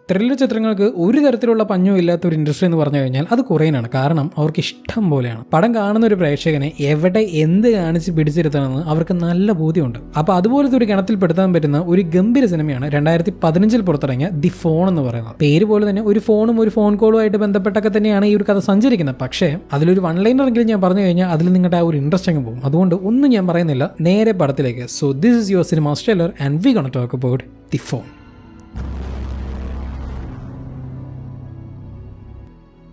Thriller ചിത്രങ്ങൾക്ക് ഒരു തരത്തിലുള്ള പഞ്ഞവും ഇല്ലാത്ത ഒരു ഇൻഡസ്ട്രി എന്ന് പറഞ്ഞു കഴിഞ്ഞാൽ അത് കൊറിയനാണ്. കാരണം അവർക്ക് ഇഷ്ടം പോലെയാണ്. പടം കാണുന്ന ഒരു പ്രേക്ഷകനെ എവിടെ എന്ത് കാണിച്ച് പിടിച്ചിരുത്തണമെന്ന് അവർക്ക് നല്ല ബോധ്യമുണ്ട്. അപ്പോൾ അതുപോലത്തെ ഒരു ഗണത്തിൽപ്പെടുത്താൻ പറ്റുന്ന ഒരു ഗംഭീര സിനിമയാണ് 2015 പുറത്തിറങ്ങിയ ദി ഫോൺ എന്ന് പറയുന്നത്. പേര് പോലെ തന്നെ ഒരു ഫോണും ഒരു ഫോൺ കോളും ആയിട്ട് ബന്ധപ്പെട്ടൊക്കെ തന്നെയാണ് ഈ ഒരു കഥ സഞ്ചരിക്കുന്നത്. പക്ഷേ അതിലൊരു വൺ ലൈനറെങ്കിലും ഞാൻ പറഞ്ഞു കഴിഞ്ഞാൽ അതിൽ നിങ്ങളുടെ ആ ഒരു ഇൻട്രസ്റ്റ് അങ്ങ് പോകും. അതുകൊണ്ട് ഒന്നും ഞാൻ പറയുന്നില്ല, നേരെ പടത്തിലേക്ക്. So this is your cinema trailer and we gonna talk about the phone.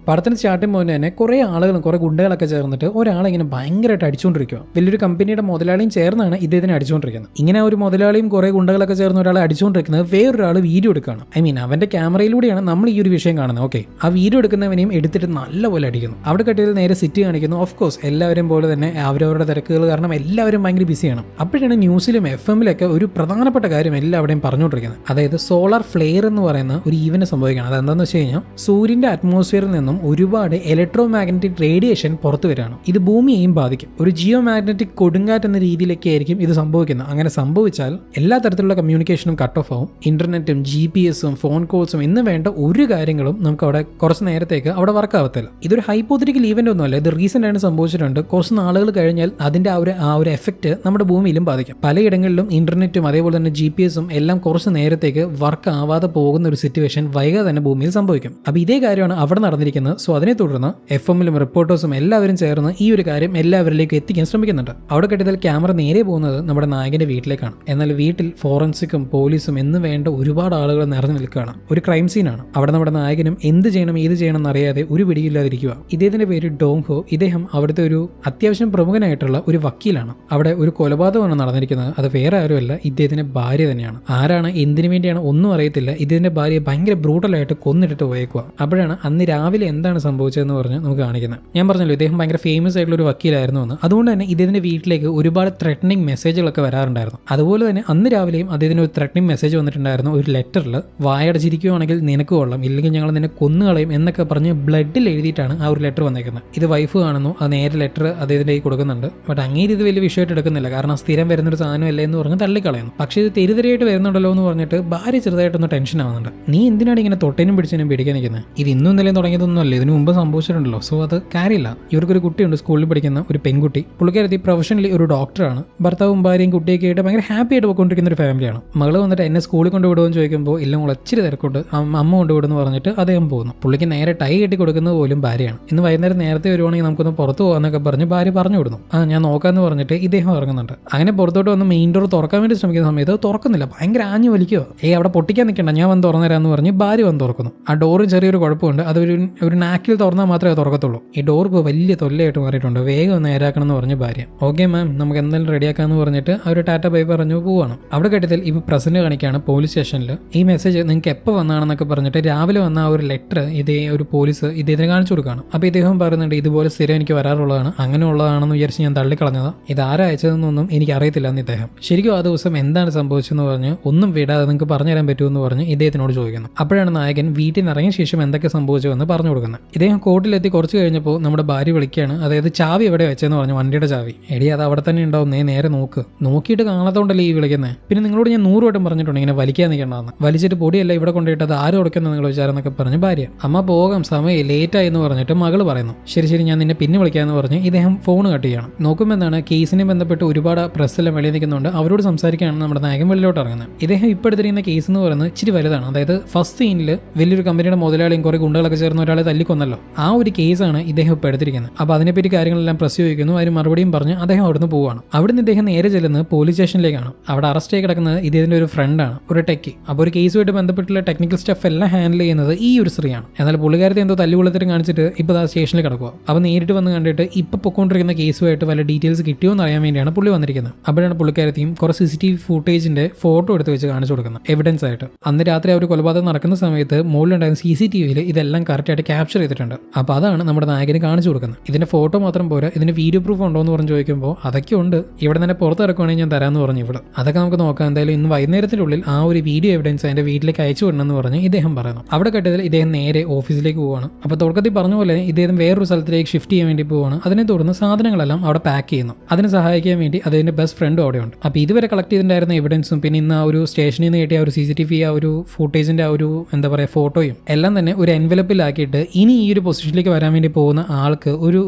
പടത്തിന് സ്റ്റാർട്ടിംഗ് പോയിന്റ് തന്നെ കുറേ ആളുകളും കുറേ ഗുണ്ടകളൊക്കെ ചേർന്നിട്ട് ഒരാളിങ്ങനെ ഭയങ്കരമായിട്ട് അടിച്ചുകൊണ്ടിരിക്കുക. വലിയൊരു കമ്പനിയുടെ മുതലാളിയും ചേർന്നാണ് ഇദ്ദേഹത്തിനെ അടിച്ചുകൊണ്ടിരിക്കുന്നത്. ഇങ്ങനെ ഒരു മുതലാളിയും കുറേ ഗുണ്ടകളൊക്കെ ചേർന്ന് ഒരാളെ അടിച്ചുകൊണ്ടിരിക്കുന്നത് വേറൊരാൾ വീഡിയോ എടുക്കുകയാണ്. അവൻ്റെ ക്യാമറയിലൂടെയാണ് നമ്മൾ ഈ ഒരു വിഷയം കാണുന്നത്. ഓക്കെ, ആ വീഡിയോ എടുക്കുന്നവനെയും എടുത്തിട്ട് നല്ലപോലെ അടിക്കുന്നു. അവിടെ കെട്ടിയത് നേരെ സിറ്റി കാണിക്കുന്നു. ഓഫ് കോഴ്സ് എല്ലാവരും പോലെ തന്നെ അവരവരുടെ തിരക്കുകൾ കാരണം എല്ലാവരും ഭയങ്കര ബിസിയാണ്. അപ്പോഴാണ് ന്യൂസിലും FM-ലൊക്കെ ഒരു പ്രധാനപ്പെട്ട കാര്യം എല്ലാവരുടെയും പറഞ്ഞുകൊണ്ടിരിക്കുന്നത്. അതായത് സോളാർ ഫ്ലെയർ എന്ന് പറയുന്ന ഒരു ഈവന്റ് സംഭവിക്കുകയാണ്. അതെന്താണെന്ന് വെച്ച് കഴിഞ്ഞാൽ സൂര്യന്റെ അറ്റ്മോസ്ഫിയറിൽ നിന്നും ഒരുപാട് ഇലക്ട്രോ മാഗ്നറ്റിക് റേഡിയേഷൻ പുറത്തു വരികയാണ്. ഇത് ഭൂമിയെയും ബാധിക്കും. ഒരു ജിയോ മാഗ്നറ്റിക് കൊടുങ്കാറ്റ് എന്ന രീതിയിലൊക്കെ ആയിരിക്കും ഇത് സംഭവിക്കുന്നത്. അങ്ങനെ സംഭവിച്ചാൽ എല്ലാ തരത്തിലുള്ള കമ്മ്യൂണിക്കേഷനും കട്ട് ഓഫ് ആവും. ഇന്റർനെറ്റും GPS-ഉം ഫോൺ കോൾസും എന്ന് വേണ്ട ഒരു കാര്യങ്ങളും നമുക്ക് അവിടെ കുറച്ച് നേരത്തേക്ക് അവിടെ വർക്ക് ആവത്തില്ല. ഇതൊരു ഹൈപ്പോത്തറ്റിക്കൽ ഈവന്റ് ഒന്നുമല്ല, ഇത് റീസെന്റ് ആയിട്ട് സംഭവിച്ചിട്ടുണ്ട്. കുറച്ച് നാളുകൾ കഴിഞ്ഞാൽ അതിന്റെ ആ ഒരു എഫക്ട് നമ്മുടെ ഭൂമിയിലും ബാധിക്കും. പലയിടങ്ങളിലും ഇന്റർനെറ്റും അതേപോലെ തന്നെ GPS-ഉം എല്ലാം കുറച്ച് നേരത്തേക്ക് വർക്ക് ആവാതെ പോകുന്ന ഒരു സിറ്റുവേഷൻ വൈകാതെ തന്നെ ഭൂമിയിൽ സംഭവിക്കും. അപ്പോൾ ഇതേ കാര്യമാണ് അവിടെ നടന്നിരിക്കുന്നത്. സോ അതിനെ തുടർന്ന് FM-ലും റിപ്പോർട്ടേഴ്സും എല്ലാവരും ചേർന്ന് ഈ ഒരു കാര്യം എല്ലാവരിലേക്കും എത്തിക്കാൻ ശ്രമിക്കുന്നുണ്ട്. അവിടെ കെട്ടിയാൽ ക്യാമറ നേരെ പോകുന്നത് നമ്മുടെ നായകന്റെ വീട്ടിലേക്കാണ്. എന്നാൽ വീട്ടിൽ ഫോറൻസിക്കും പോലീസും എന്ന് വേണ്ട ഒരുപാട് ആളുകൾ നിറഞ്ഞു നിൽക്കുകയാണ്. ഒരു ക്രൈം സീനാണ്. അവിടെ നമ്മുടെ നായകനും എന്ത് ചെയ്യണം ഏത് ചെയ്യണം എന്നറിയാതെ ഒരു പിടിയില്ലാതിരിക്കുക. ഇദ്ദേഹത്തിന്റെ പേര് ഡോങ് ഹോ. ഇദ്ദേഹം അവിടുത്തെ ഒരു അത്യാവശ്യം പ്രമുഖനായിട്ടുള്ള ഒരു വക്കീലാണ്. അവിടെ ഒരു കൊലപാതകമാണ് നടന്നിരിക്കുന്നത്. അത് വേറെ ആരുമല്ല, ഇദ്ദേഹത്തിന്റെ ഭാര്യ തന്നെയാണ്. ആരാണ് എന്തിനു വേണ്ടിയാണ് ഒന്നും അറിയത്തില്ല. ഇദ്ദേഹത്തിന്റെ ഭാര്യയെ ഭയങ്കര ബ്രൂട്ടലായിട്ട് കൊന്നിട്ട് പോയേക്കുക. അപ്പോഴാണ് അന്ന് രാവിലെ എന്താണ് സംഭവിച്ചതെന്ന് പറഞ്ഞ് നമുക്ക് കാണിക്കുന്നത്. ഞാൻ പറഞ്ഞല്ലോ ഇദ്ദേഹം ഭയങ്കര ഫേമസ് ആയിട്ടുള്ള ഒരു വക്കീലായിരുന്നു എന്ന്. അതുകൊണ്ട് തന്നെ ഇദ്ദേഹത്തിന്റെ വീട്ടിലേക്ക് ഒരുപാട് ത്രെറ്റനിങ് മെസ്സേജുകളൊക്കെ വരാറുണ്ടായിരുന്നു. അതുപോലെ തന്നെ അന്ന് രാവിലെയും അദ്ദേഹത്തിന് ഒരു ത്രെറ്റനിങ് മെസ്സേജ് വന്നിട്ടുണ്ടായിരുന്നു. ഒരു ലെറ്ററിൽ വായടച്ചിരിക്കുകയാണെങ്കിൽ നിനക്ക് കൊള്ളാം, ഇല്ലെങ്കിൽ ഞങ്ങൾ നിന്നെ കൊന്നുകളയും എന്നൊക്കെ പറഞ്ഞ് ബ്ലഡിൽ എഴുതിയിട്ടാണ് ആ ഒരു ലെറ്റർ വന്നേക്കുന്നത്. ഇത് വൈഫ് കാണുന്നു. അത് നേരെ ലെറ്റർ അദ്ദേഹത്തിന്റെ കയ്യിൽ കൊടുക്കുന്നുണ്ട്. ബട്ട് അങ്ങേര് ഇത് വലിയ വിഷയമായിട്ട് എടുക്കുന്നില്ല. കാരണം സ്ഥിരം വരുന്നൊരു സാധനമല്ലേ എന്ന് പറഞ്ഞ് തള്ളിക്കളയുന്നു. പക്ഷേ ഇത് തെരുതെരയായിട്ട് വരുന്നുണ്ടല്ലോ എന്ന് പറഞ്ഞിട്ട് ഭാര്യ ചെറുതായിട്ടൊന്ന് ടെൻഷൻ ആവുന്നുണ്ട്. നീ എന്തിനാണ് ഇങ്ങനെ തൊട്ടേനും പിടിച്ചതിനും പിടിക്കാൻ നിൽക്കുന്നത്? ഇത് ഇന്നും ഇന്നലെയും തുടങ്ങിയതൊന്നും അല്ല, ഇതിനു മുമ്പ് സംഭവിച്ചിട്ടുണ്ടല്ലോ. സോ അത് കാര്യമില്ല. ഇവർക്കൊരു കുട്ടിയുണ്ട്, സ്കൂളിൽ പഠിക്കുന്ന ഒരു പെൺകുട്ടി. പുള്ളിക്കാരത്തി പ്രൊഫഷണലി ഒരു ഡോക്ടറാണ്. ഭർത്താവും ഭാര്യയും കുട്ടിയൊക്കെ ആയിട്ട് ഭയങ്കര ഹാപ്പി ആയിട്ട് പോയിക്കൊണ്ടിരിക്കുന്ന ഒരു ഫാമിലിയാണ്. മകള് വന്നിട്ട് എന്നെ സ്കൂളിൽ കൊണ്ടുവിടുമെന്ന് ചോദിക്കുമ്പോൾ ഇല്ല മോൾ ഇച്ചിരി തിരക്കുണ്ട്, അമ്മ കൊണ്ടുവിടുന്നു പറഞ്ഞിട്ട് അദ്ദേഹം പോകുന്നു. പുള്ളിക്ക് നേരെ ടൈ കെട്ടി കൊടുക്കുന്നത് പോലും ഭാര്യയാണ്. ഇന്ന് വൈകുന്നേരം നേരത്തെ വരുവാണെങ്കിൽ നമുക്കൊന്ന് പുറത്ത് പോകാന്നൊക്കെ പറഞ്ഞ് ഭാര്യ പറഞ്ഞു വിടുന്നു. ഞാൻ നോക്കാമെന്ന് പറഞ്ഞിട്ട് ഇദ്ദേഹം ഇറങ്ങുന്നുണ്ട്. അങ്ങനെ പുറത്തോട്ട് വന്ന് മെയിൻ ഡോർ തുറക്കാൻ വേണ്ടി ശ്രമിക്കുന്ന സമയത്ത് തുറക്കുന്നില്ല. ഭയങ്കര ആഞ്ഞു വലിക്കുക. അവിടെ പൊട്ടിക്കാൻ നിൽക്കണ്ട, ഞാൻ വന്ന് തുറന്നുതരാമെന്ന് പറഞ്ഞ് ഭാര്യ വന്ന് തുറക്കുന്നു. ആ ഡോറിന് ചെറിയൊരു കുഴപ്പമുണ്ട്. അതൊരു നാക്കിൽ തുറന്നാൽ മാത്രമേ തുറക്കത്തുള്ളൂ. ഈ ഡോർ ഇപ്പോൾ വലിയ തൊല്ലയായിട്ട് മാറിയിട്ടുണ്ട്. വേഗം ഒന്ന് നേരാക്കണം എന്ന് പറഞ്ഞ് ഭാര്യ. ഓക്കെ മാം, നമുക്ക് എന്തായാലും റെഡിയാക്കാന്ന് പറഞ്ഞിട്ട് അവർ ടാറ്റ ബൈ പറഞ്ഞു പോവാണ്. അവിടെ കെട്ടിയതിൽ ഇപ്പോൾ പ്രസന്റ് കാണിക്കുകയാണ് പോലീസ് സ്റ്റേഷനിൽ. ഈ മെസ്സേജ് നിങ്ങൾക്ക് എപ്പോൾ വന്നാണെന്നൊക്കെ പറഞ്ഞിട്ട് രാവിലെ വന്ന ആ ഒരു ലെറ്റർ ഇതേ ഒരു പോലീസ് ഇദ്ദേഹത്തിന് കാണിച്ചു കൊടുക്കുകയാണ്. അപ്പോൾ ഇദ്ദേഹം പറയുന്നുണ്ട് ഇതുപോലെ സ്ഥിരം എനിക്ക് വരാറുള്ളതാണ്, അങ്ങനെയുള്ളതാണെന്ന് വിചാരിച്ച് ഞാൻ തള്ളിക്കളഞ്ഞത്. ഇത് ആരാ അയച്ചതെന്നൊന്നും എനിക്ക് അറിയത്തില്ല എന്ന് ഇദ്ദേഹം. ശരിക്കും ആ ദിവസം എന്താണ് സംഭവിച്ചതെന്ന് പറഞ്ഞ് ഒന്നും വിടാതെ നിങ്ങൾക്ക് പറഞ്ഞു തരാൻ പറ്റുമെന്ന് പറഞ്ഞ് ഇദ്ദേഹത്തിനോട് ചോദിക്കുന്നു. അപ്പോഴാണ് നായകൻ വീട്ടിൽ നിന്ന് ഇറങ്ങിയ ശേഷം എന്തൊക്കെ സംഭവിച്ചുവെന്ന് പറഞ്ഞു കൊടുക്കുന്നത്. ഇദ്ദേഹം കോർട്ടിലെത്തി കുറച്ച് കഴിഞ്ഞപ്പോൾ നമ്മുടെ ഭാര്യ വിളിക്കുകയാണ്. അതായത് ചാവി എവിടെ വെച്ചെന്ന് പറഞ്ഞു. വണ്ടിയുടെ ചാവി. എടി അത് അവിടെ തന്നെ ഉണ്ടാവും, നേരെ നോക്കിയിട്ട് കാണാത്തോണ്ടല്ലേ ഈ വിളിക്കുന്നത്. പിന്നെ നിങ്ങളോട് ഞാൻ 100 വട്ടം പറഞ്ഞിട്ടുണ്ട് ഇങ്ങനെ വലിക്കാൻ നിൽക്കേണ്ടതെന്ന്. വലിച്ചിട്ട് പൊടിയല്ല ഇവിടെ കൊണ്ടുപോയിട്ട് അത് ആരും ഉടക്കുന്നത് നിങ്ങൾ വിചാരെന്നൊക്കെ പറഞ്ഞ് ഭാര്യ. അമ്മ പോകാം, സമയം ലേറ്റായി എന്ന് പറഞ്ഞിട്ട് മകള് പറയുന്നു. ശരി ഞാൻ നിന്നെ പിന്നെ വിളിക്കാമെന്ന് പറഞ്ഞ് ഇദ്ദേഹം ഫോൺ കട്ട് ചെയ്യണം. നോക്കുമ്പോൾ എന്താണ് കേസിനെ ബന്ധപ്പെട്ട് ഒരുപാട് പ്രസ്സെല്ലാം വെളിയിൽ നിൽക്കുന്നുണ്ട്. അവരോട് സംസാരിക്കുകയാണ് നമ്മുടെ നായകൻ വെളിയിലോട്ട് ഇറങ്ങുന്നത്. ഇദ്ദേഹം ഇപ്പോൾ എടുത്തിരിക്കുന്ന കേസ് എന്ന് പറയുന്നത് ഇച്ചിരി വലുതാണ്. അതായത് ഫസ്റ്റ് സീനിൽ വലിയൊരു കമ്പനിയുടെ മുതലാളിയും കുറെ ഗുണ്ടകളൊക്കെ ചേർന്ന് ഒരാളെ തല്ലിക്കൊന്നല്ലോ, ആ ഒരു കേസാണ് ഇദ്ദേഹം ഇപ്പോൾ എടുത്തിരിക്കുന്നത്. അപ്പോൾ അതിനെപ്പറ്റി കാര്യങ്ങളെല്ലാം പ്രസ് ചോദിക്കുന്നു. അതിന് മറുപടിയും പറഞ്ഞ് അദ്ദേഹം അവിടുന്ന് പോവുകയാണ്. അവിടുന്ന് ഇദ്ദേഹം നേരെ ചെല്ലുന്നത് പോലീസ് സ്റ്റേഷനിലേക്കാണ്. അവിടെ അറസ്റ്റ് ആയി കിടക്കുന്നത് ഇദ്ദേഹത്തിന്റെ ഒരു ഫ്രണ്ടാണ്, ഒരു ടെക്കി. അപ്പോൾ ഒരു കേസുമായിട്ട് ബന്ധപ്പെട്ടുള്ള ടെക്നിക്കൽ സ്റ്റഫ് എല്ലാം ഹാൻഡിൽ ചെയ്യുന്നത് ഈ ഒരു സ്ത്രീയാണ്. എന്നാൽ പുള്ളിക്കാരത്തെ എന്തോ തല്ലുകൊള്ളത്തിട്ട് കാണിച്ചിട്ട് ഇപ്പോൾ ആ സ്റ്റേഷനിൽ കിടക്കുക. അപ്പോൾ നേരിട്ട് വന്ന് കണ്ടിട്ട് ഇപ്പോൾ പൊക്കോണ്ടിരിക്കുന്ന കേസുമായിട്ട് വല്ല ഡീറ്റെയിൽസ് കിട്ടിയോ എന്ന് അറിയാൻ വേണ്ടിയാണ് പുള്ളി വന്നിരിക്കുന്നത്. അപ്പോഴാണ് പുള്ളിക്കാരത്തെയും കുറച്ച് CCTV ഫുട്ടേജിന്റെ ഫോട്ടോ എടുത്ത് വെച്ച് കാണിച്ചു കൊടുക്കുന്നത് എവിഡൻസ് ആയിട്ട്. അന്ന് രാത്രി അവർ കൊലപാതകം നടക്കുന്ന സമയത്ത് മുകളിലുണ്ടായിരുന്ന CCTVയിൽ ഇതെല്ലാം കറക്റ്റായിട്ട് ക്യാപ്ചർ ചെയ്തിട്ടുണ്ട്. അപ്പോൾ അതാണ് നമ്മുടെ നായകന് കാണിച്ചു കൊടുക്കുന്നത്. ഇതിന്റെ ഫോട്ടോ മാത്രം പോരാ, ഇതിന്റെ വീഡിയോ പ്രൂഫ് ഉണ്ടോ എന്ന് പറഞ്ഞ് ചോദിക്കുമ്പോൾ അതൊക്കെ ഉണ്ട്, ഇവിടെ തന്നെ പുറത്ത് ഇറക്കുവാണെങ്കിൽ ഞാൻ തരാമെന്ന് പറഞ്ഞു. ഇവിടെ അതൊക്കെ നമുക്ക് നോക്കാം. എന്തായാലും ഇന്ന് വൈകുന്നേരത്തിനുള്ളിൽ ആ ഒരു വീഡിയോ എവിഡൻസ് അതിന്റെ വീട്ടിലേക്ക് അയച്ചു വിടണമെന്ന് പറഞ്ഞ് ഇദ്ദേഹം പറയുന്നു. അവിടെ കെട്ടിയതിൽ ഇദ്ദേഹം നേരെ ഓഫീസിലേക്ക് പോവാണ്. അപ്പോൾ തുടക്കത്തിൽ പറഞ്ഞ പോലെ ഇദ്ദേഹം വേറൊരു സ്ഥലത്തിലേക്ക് ഷിഫ്റ്റ് ചെയ്യാൻ വേണ്ടി പോവാണ്. അതിനെ തുടർന്ന് സാധനങ്ങളെല്ലാം അവിടെ പാക്ക് ചെയ്യുന്നു. അതിന് സഹായിക്കാൻ വേണ്ടി അദ്ദേഹത്തിന്റെ ബെസ്റ്റ് ഫ്രണ്ടും അവിടെയുണ്ട്. അപ്പോൾ ഇതുവരെ കളക്ട് ചെയ്തിട്ടുണ്ടായിരുന്ന എവിഡൻസും പിന്നെ ഇന്ന് ആ ഒരു സ്റ്റേഷനിൽ നിന്ന് കിട്ടിയ ആ ഒരു CCTV ആ ഒരു ഫുട്ടേജിന്റെ ആ ഒരു എന്താ പറയുക ഫോട്ടോയും എല്ലാം തന്നെ ഒരു എൻവലപ്പിലാക്കിയിട്ട് ഇനി ഈ ഒരു പൊസിഷനിലേക്ക് വരാൻ വേണ്ടി പോകുന്ന ആൾക്ക് ഒരു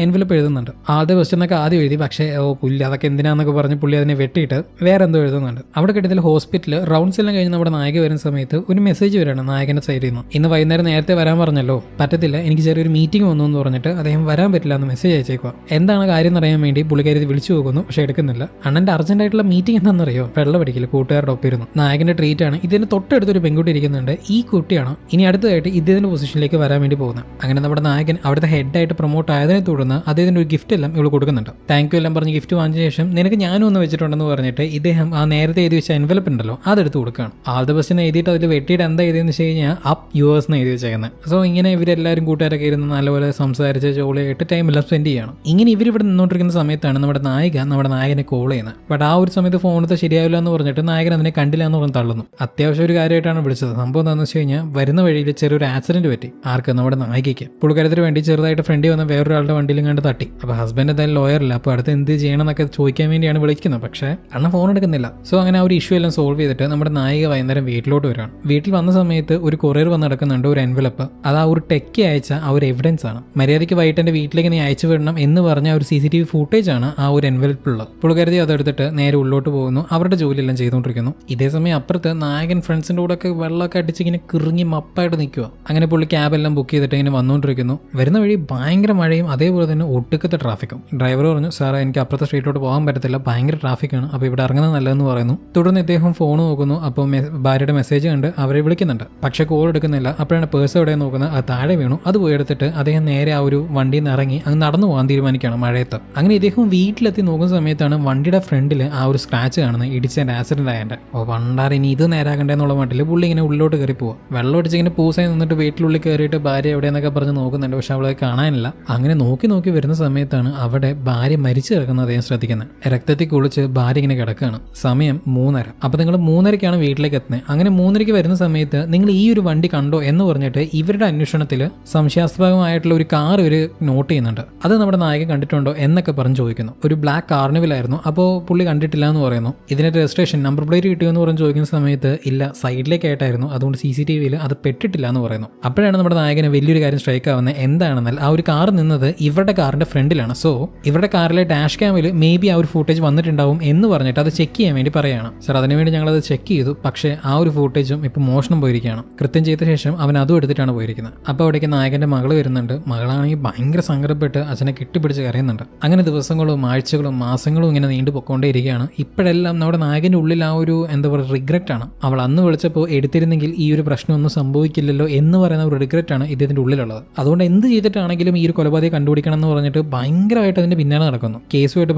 എൻവലപ്പ് എഴുതുന്നുണ്ട്. ആളുടെ ക്വസ്റ്റ്യൻ എന്നൊക്കെ ആദ്യം എഴുതി, പക്ഷേ പുള്ളി അതൊക്കെ എന്തിനാന്നൊക്കെ പറഞ്ഞ് പുള്ളി അതിനെ വെട്ടിയിട്ട് വേറെ എന്തോ എഴുതുന്നുണ്ട്. അവിടെ കിട്ടിയതിൽ ഹോസ്പിറ്റലിൽ റൗണ്ട്സ് എല്ലാം കഴിഞ്ഞ് നമ്മുടെ നായക വരുന്ന സമയത്ത് ഒരു മെസ്സേജ് വരികയാണ് നായകന്റെ സൈഡിൽ നിന്ന്. ഇന്ന് വൈകുന്നേരം നേരത്തെ വരാൻ പറഞ്ഞല്ലോ, പറ്റത്തില്ല, എനിക്ക് ചെറിയൊരു മീറ്റിംഗ് വന്നു എന്ന് പറഞ്ഞിട്ട് അദ്ദേഹം വരാൻ പറ്റില്ല എന്ന് മെസ്സേജ് അയച്ചേക്കുക. എന്താണ് കാര്യം എന്നറിയാൻ വേണ്ടി പുള്ളിക്കാരി വിളിച്ചു പോകുന്നു, പക്ഷേ എടുക്കുന്നില്ല. അണ്ണന്റെ അർജന്റ് ആയിട്ടുള്ള മീറ്റിംഗ് എന്താണെന്നറിയോ? വെള്ളമടിക്കില്ല, കൂട്ടുകാരുടെ ഒപ്പിരുന്നു. നായകന്റെ ട്രീറ്റ് ആണ്. ഇതിന് തൊട്ടടുത്തൊരു പെൺകുട്ടി ഇരിക്കുന്നുണ്ട്. ഈ കുട്ടിയാണ് ഇനി അടുത്തതായിട്ട് ഇദ്ദേഹത്തിന്റെ പൊസിഷനിലേക്ക് വരാൻ വേണ്ടി പോകുന്നത്. അങ്ങനെ നമ്മുടെ നായകൻ അവിടുത്തെ ഹെഡായിട്ട് പ്രൊമോട്ട് ആയതിനെ തുടർന്ന് അദ്ദേഹത്തിന്റെ ഒരു ഗിഫ്റ്റ് എല്ലാം ഇവള് കൊടുക്കുന്നുണ്ട്. താങ്ക് യു എല്ലാം പറഞ്ഞ് ഗിഫ്റ്റ് വാങ്ങിച്ച ശേഷം നിനക്ക് ഞാനും ഒന്ന് വെച്ചിട്ടുണ്ടെന്ന് പറഞ്ഞിട്ട് ഇദ്ദേഹം ആ നേരത്തെ എഴുതി വെച്ച എൻവലപ്പ് ഉണ്ടല്ലോ അതെടുത്ത് കൊടുക്കുകയാണ്. ആൾ ദ ബെസ്റ്റിന് എഴുതിയിട്ട് അതിൽ വെട്ടിയിട്ട് എന്താ എഴുതിയെന്ന് വെച്ച് കഴിഞ്ഞാൽ അപ്പ് യുവേഴ്സ് എന്ന് എഴുതി വെച്ചേക്കുന്നത്. സോ ഇങ്ങനെ ഇവരെല്ലാവരും കൂട്ടുകാരൊക്കെ ഇരുന്ന് നല്ലപോലെ സംസാരിച്ച് ജോളിയായിട്ട് ടൈമെല്ലാം സ്പെൻഡ് ചെയ്യണം. ഇങ്ങനെ ഇവരിവിടെ നിന്നോണ്ടിരിക്കുന്ന സമയത്താണ് നമ്മുടെ നായകനെ കോൾ ചെയ്യുന്നത്. ബട്ട് ആ ഒരു സമയത്ത് ഫോണത്തെ ശരിയാവില്ല എന്ന് പറഞ്ഞിട്ട് നായകൻ അതിനെ കണ്ടില്ല എന്ന് പറഞ്ഞ് തള്ളുന്നു. അത്യാവശ്യം ഒരു കാര്യമായിട്ടാണ് വിളിച്ചത്. സംഭവം എന്താണെന്ന് വെച്ച് കഴിഞ്ഞാൽ വരുന്ന വഴിയിൽ ചെറിയൊരു ആക്സിഡന്റ് പറ്റി. ആർക്ക്? നമ്മുടെ നായികയ്ക്ക്. പുള്ളിക്കാരത്തിന് വേണ്ടി ചെറുതായിട്ട് ഫ്രണ്ടിൽ വന്ന വേറൊരാളുടെ വണ്ടിയിലും കണ്ട് തട്ടി. അപ്പോൾ ഹസ്ബൻഡ് എന്തായാലും ലോയറില്ല, അപ്പോൾ അടുത്ത് എന്ത് ചെയ്യണം എന്നൊക്കെ ചോദിക്കാൻ വേണ്ടിയാണ് വിളിക്കുന്നത്. പക്ഷേ അണ്ണ ഫോൺ എടുക്കുന്നില്ല. സോ അങ്ങനെ ആ ഒരു ഇഷ്യൂ എല്ലാം സോൾവ് ചെയ്തിട്ട് നമ്മുടെ നായിക വൈകുന്നേരം വീട്ടിലോട്ട് വരികയാണ്. വീട്ടിൽ വന്ന സമയത്ത് ഒരു കൊറിയർ വന്ന് നടക്കുന്നുണ്ട്, ഒരു എൻവലപ്പ്. അത് ആ ഒരു ടെക്കി അയച്ച ആ ഒരു എവിഡൻസ് ആണ്. മര്യാദയ്ക്ക് വൈകിട്ട് എൻ്റെ വീട്ടിലേക്ക് നീ അയച്ചു വിടണം എന്ന് പറഞ്ഞ ഒരു CCTV ഫുട്ടേജ് ആണ് ആ ഒരു എൻവലപ്പിലുള്ളത്. പുള്ളിക്കാരി അതെടുത്തിട്ട് നേരെ ഉള്ളോട്ട് പോകുന്നു. അവരുടെ ജോലിയെല്ലാം ചെയ്തുകൊണ്ടിരിക്കുന്നു. ഇതേസമയം അപ്പുറത്ത് നായകൻ ഫ്രണ്ട്സിൻ്റെ കൂടെ ഒക്കെ വെള്ളമൊക്കെ അടിച്ച് ഇങ്ങനെ കിറുങ്ങി മപ്പായിട്ട് നിൽക്കുക. അങ്ങനെ പുള്ളി ക്യാബെല്ലാം ബുക്ക് ചെയ്തിട്ട് ഇങ്ങനെ വന്നുകൊണ്ടിരിക്കുന്നു. വരുന്ന വഴി ഭയങ്കര മഴയും അതേപോലെ തന്നെ ഒട്ടുക്കത്തെ ട്രാഫിക്കും. ഡ്രൈവർ പറഞ്ഞു, സാറേ എനിക്ക് അപ്പുറത്തെ സ്ട്രീറ്റിലോട്ട് പോകാൻ പറ്റത്തില്ല, ഭയങ്കര ട്രാഫിക്കാണ്, അപ്പോൾ ഇവിടെ ഇറങ്ങുന്നത് നല്ലതെന്ന് പറയുന്നു. തുടർന്ന് ഇദ്ദേഹം ഫോൺ നോക്കുന്നു. അപ്പോൾ ഭാര്യയുടെ മെസ്സേജ് കണ്ട് അവരെ വിളിക്കുന്നുണ്ട്, പക്ഷേ കോൾ എടുക്കുന്നില്ല. അപ്പോഴാണ് പേഴ്സ് എവിടെ നോക്കുന്നത്, അത് താഴെ വീണു. അത് പോയി എടുത്തിട്ട് അദ്ദേഹം നേരെ ആ ഒരു വണ്ടിയിൽ നിന്ന് ഇറങ്ങി അങ്ങ് നടന്നു പോകാൻ തീരുമാനിക്കുകയാണ് മഴയത്ത്. അങ്ങനെ ഇദ്ദേഹം വീട്ടിലെത്തി നോക്കുന്ന സമയത്താണ് വണ്ടിയുടെ ഫ്രണ്ടിൽ ആ ഒരു സ്ക്രാച്ച് കാണുന്നത്, ഇടിച്ചതിൻ്റെ ആക്സിഡന്റ് ആയതിൻ്റെ. ഓ വണ്ടാർ, ഇനി ഇത് നേരാകണ്ടേ എന്നുള്ള മട്ടിൽ പുള്ളി ഇങ്ങനെ ഉള്ളിലോട്ട് കയറി പോവുക. വെള്ളം അടിച്ച് ഇങ്ങനെ പൂസായി നിന്നിട്ട് വീട്ടിലുള്ളിൽ കയറിയിട്ട് ഭാര്യ എവിടെയെന്നൊക്കെ പറഞ്ഞ് നോക്കുന്നുണ്ട്, പക്ഷെ അവളെ കാണാനില്ല. അങ്ങനെ നോക്കി വരുന്ന സമയത്താണ് അവിടെ ഭാര്യ മരിച്ചു കിടക്കുന്നത് അദ്ദേഹം ശ്രദ്ധിക്കുന്നത്. രക്തത്തിൽ കുളിച്ച് ഭാര്യ ഇങ്ങനെ കിടക്കുകയാണ്. സമയം 3:30. അപ്പോൾ നിങ്ങൾ 3:30ക്കാണ് വീട്ടിലേക്ക് എത്തുന്നത്. അങ്ങനെ 3:30 വരുന്ന സമയത്ത് നിങ്ങൾ ഈ ഒരു വണ്ടി കണ്ടോ എന്ന് പറഞ്ഞിട്ട് ഇവരുടെ അന്വേഷണത്തിൽ സംശയാസ്പദമായിട്ടുള്ള ഒരു കാർ ഇവർ നോട്ട് ചെയ്യുന്നുണ്ട്. അത് നമ്മുടെ നായകൻ കണ്ടിട്ടുണ്ടോ എന്നൊക്കെ പറഞ്ഞ് ചോദിക്കുന്നു. ഒരു ബ്ലാക്ക് കാർണിവലായിരുന്നു. അപ്പോൾ പുള്ളി കണ്ടിട്ടില്ല എന്ന് പറയുന്നു. ഇതിന്റെ രജിസ്ട്രേഷൻ നമ്പർ പ്ലേറ്റ് കിട്ടിയോ എന്ന് പറഞ്ഞ് ചോദിക്കുന്ന സമയത്ത് ഇല്ല, സൈഡിലേക്കായിട്ടായിരുന്നു, അതുകൊണ്ട് CCTVയിൽ അത് പെട്ടിട്ടില്ല എന്ന് പറയുന്നു. അപ്പോഴാണ് നമ്മുടെ നായകന് വലിയൊരു കാര്യം സ്ട്രൈക്ക് ആവുന്നത്. എന്താണെന്നാൽ ആ ഒരു കാർ നിന്നത് ഇവരുടെ കാറിന്റെ ഫ്രണ്ടിലാണ്. സോ ഇവരുടെ കാറിലെ ഡാഷ് ക്യാമിൽ മേ ബി ആ ഒരു ഫുട്ടേജ് വന്നിട്ടുണ്ടാവും എന്ന് പറഞ്ഞിട്ട് അത് ചെക്ക് ചെയ്യാൻ വേണ്ടി പറയുകയാണ്. സർ അതിനുവേണ്ടി ഞങ്ങളത് ചെക്ക് ചെയ്തു, പക്ഷേ ആ ഒരു ഫുട്ടേജും ഇപ്പോൾ മോഷണം പോയിരിക്കുകയാണ്. കൃത്യം ചെയ്ത ശേഷം അവൻ അതും എടുത്തിട്ടാണ് പോയിരിക്കുന്നത്. അപ്പോൾ അവിടേക്ക് നായകന്റെ മകൾ വരുന്നുണ്ട്. മകളാണെങ്കിൽ ഭയങ്കര സങ്കടപ്പെട്ട് അച്ഛനെ കെട്ടിപ്പിടിച്ച് കരയുന്നുണ്ട്. അങ്ങനെ ദിവസങ്ങളും ആഴ്ചകളും മാസങ്ങളും ഇങ്ങനെ നീണ്ടു പൊക്കോണ്ടേയിരിക്കുകയാണ്. ഇപ്പോഴെല്ലാം നമ്മുടെ നായകന്റെ ഉള്ളിൽ ആ ഒരു എന്താ പറയുക റിഗ്രറ്റ് ആണ്. അവൾ അന്ന് വിളിച്ചപ്പോൾ എടുത്തിരുന്നെങ്കിൽ ഈ ഒരു പ്രശ്നമൊന്നും സംഭവിക്കില്ലല്ലോ എന്ന് പറയുന്ന ഒരു റിഗ്രറ്റ് ആണ് ഇതിന്റെ ഉള്ളിലുള്ളത്. അതുകൊണ്ട് എന്ത് ചെയ്തിട്ടാണെങ്കിലും ഈ ഒരു കൊലപാതകം കണ്ടുപിടിക്കണം എന്ന് പറഞ്ഞിട്ട് ഭയങ്കരമായിട്ട് അതിന്റെ പിന്നാലെ നടക്കുന്നു. കേസുമായിട്ട്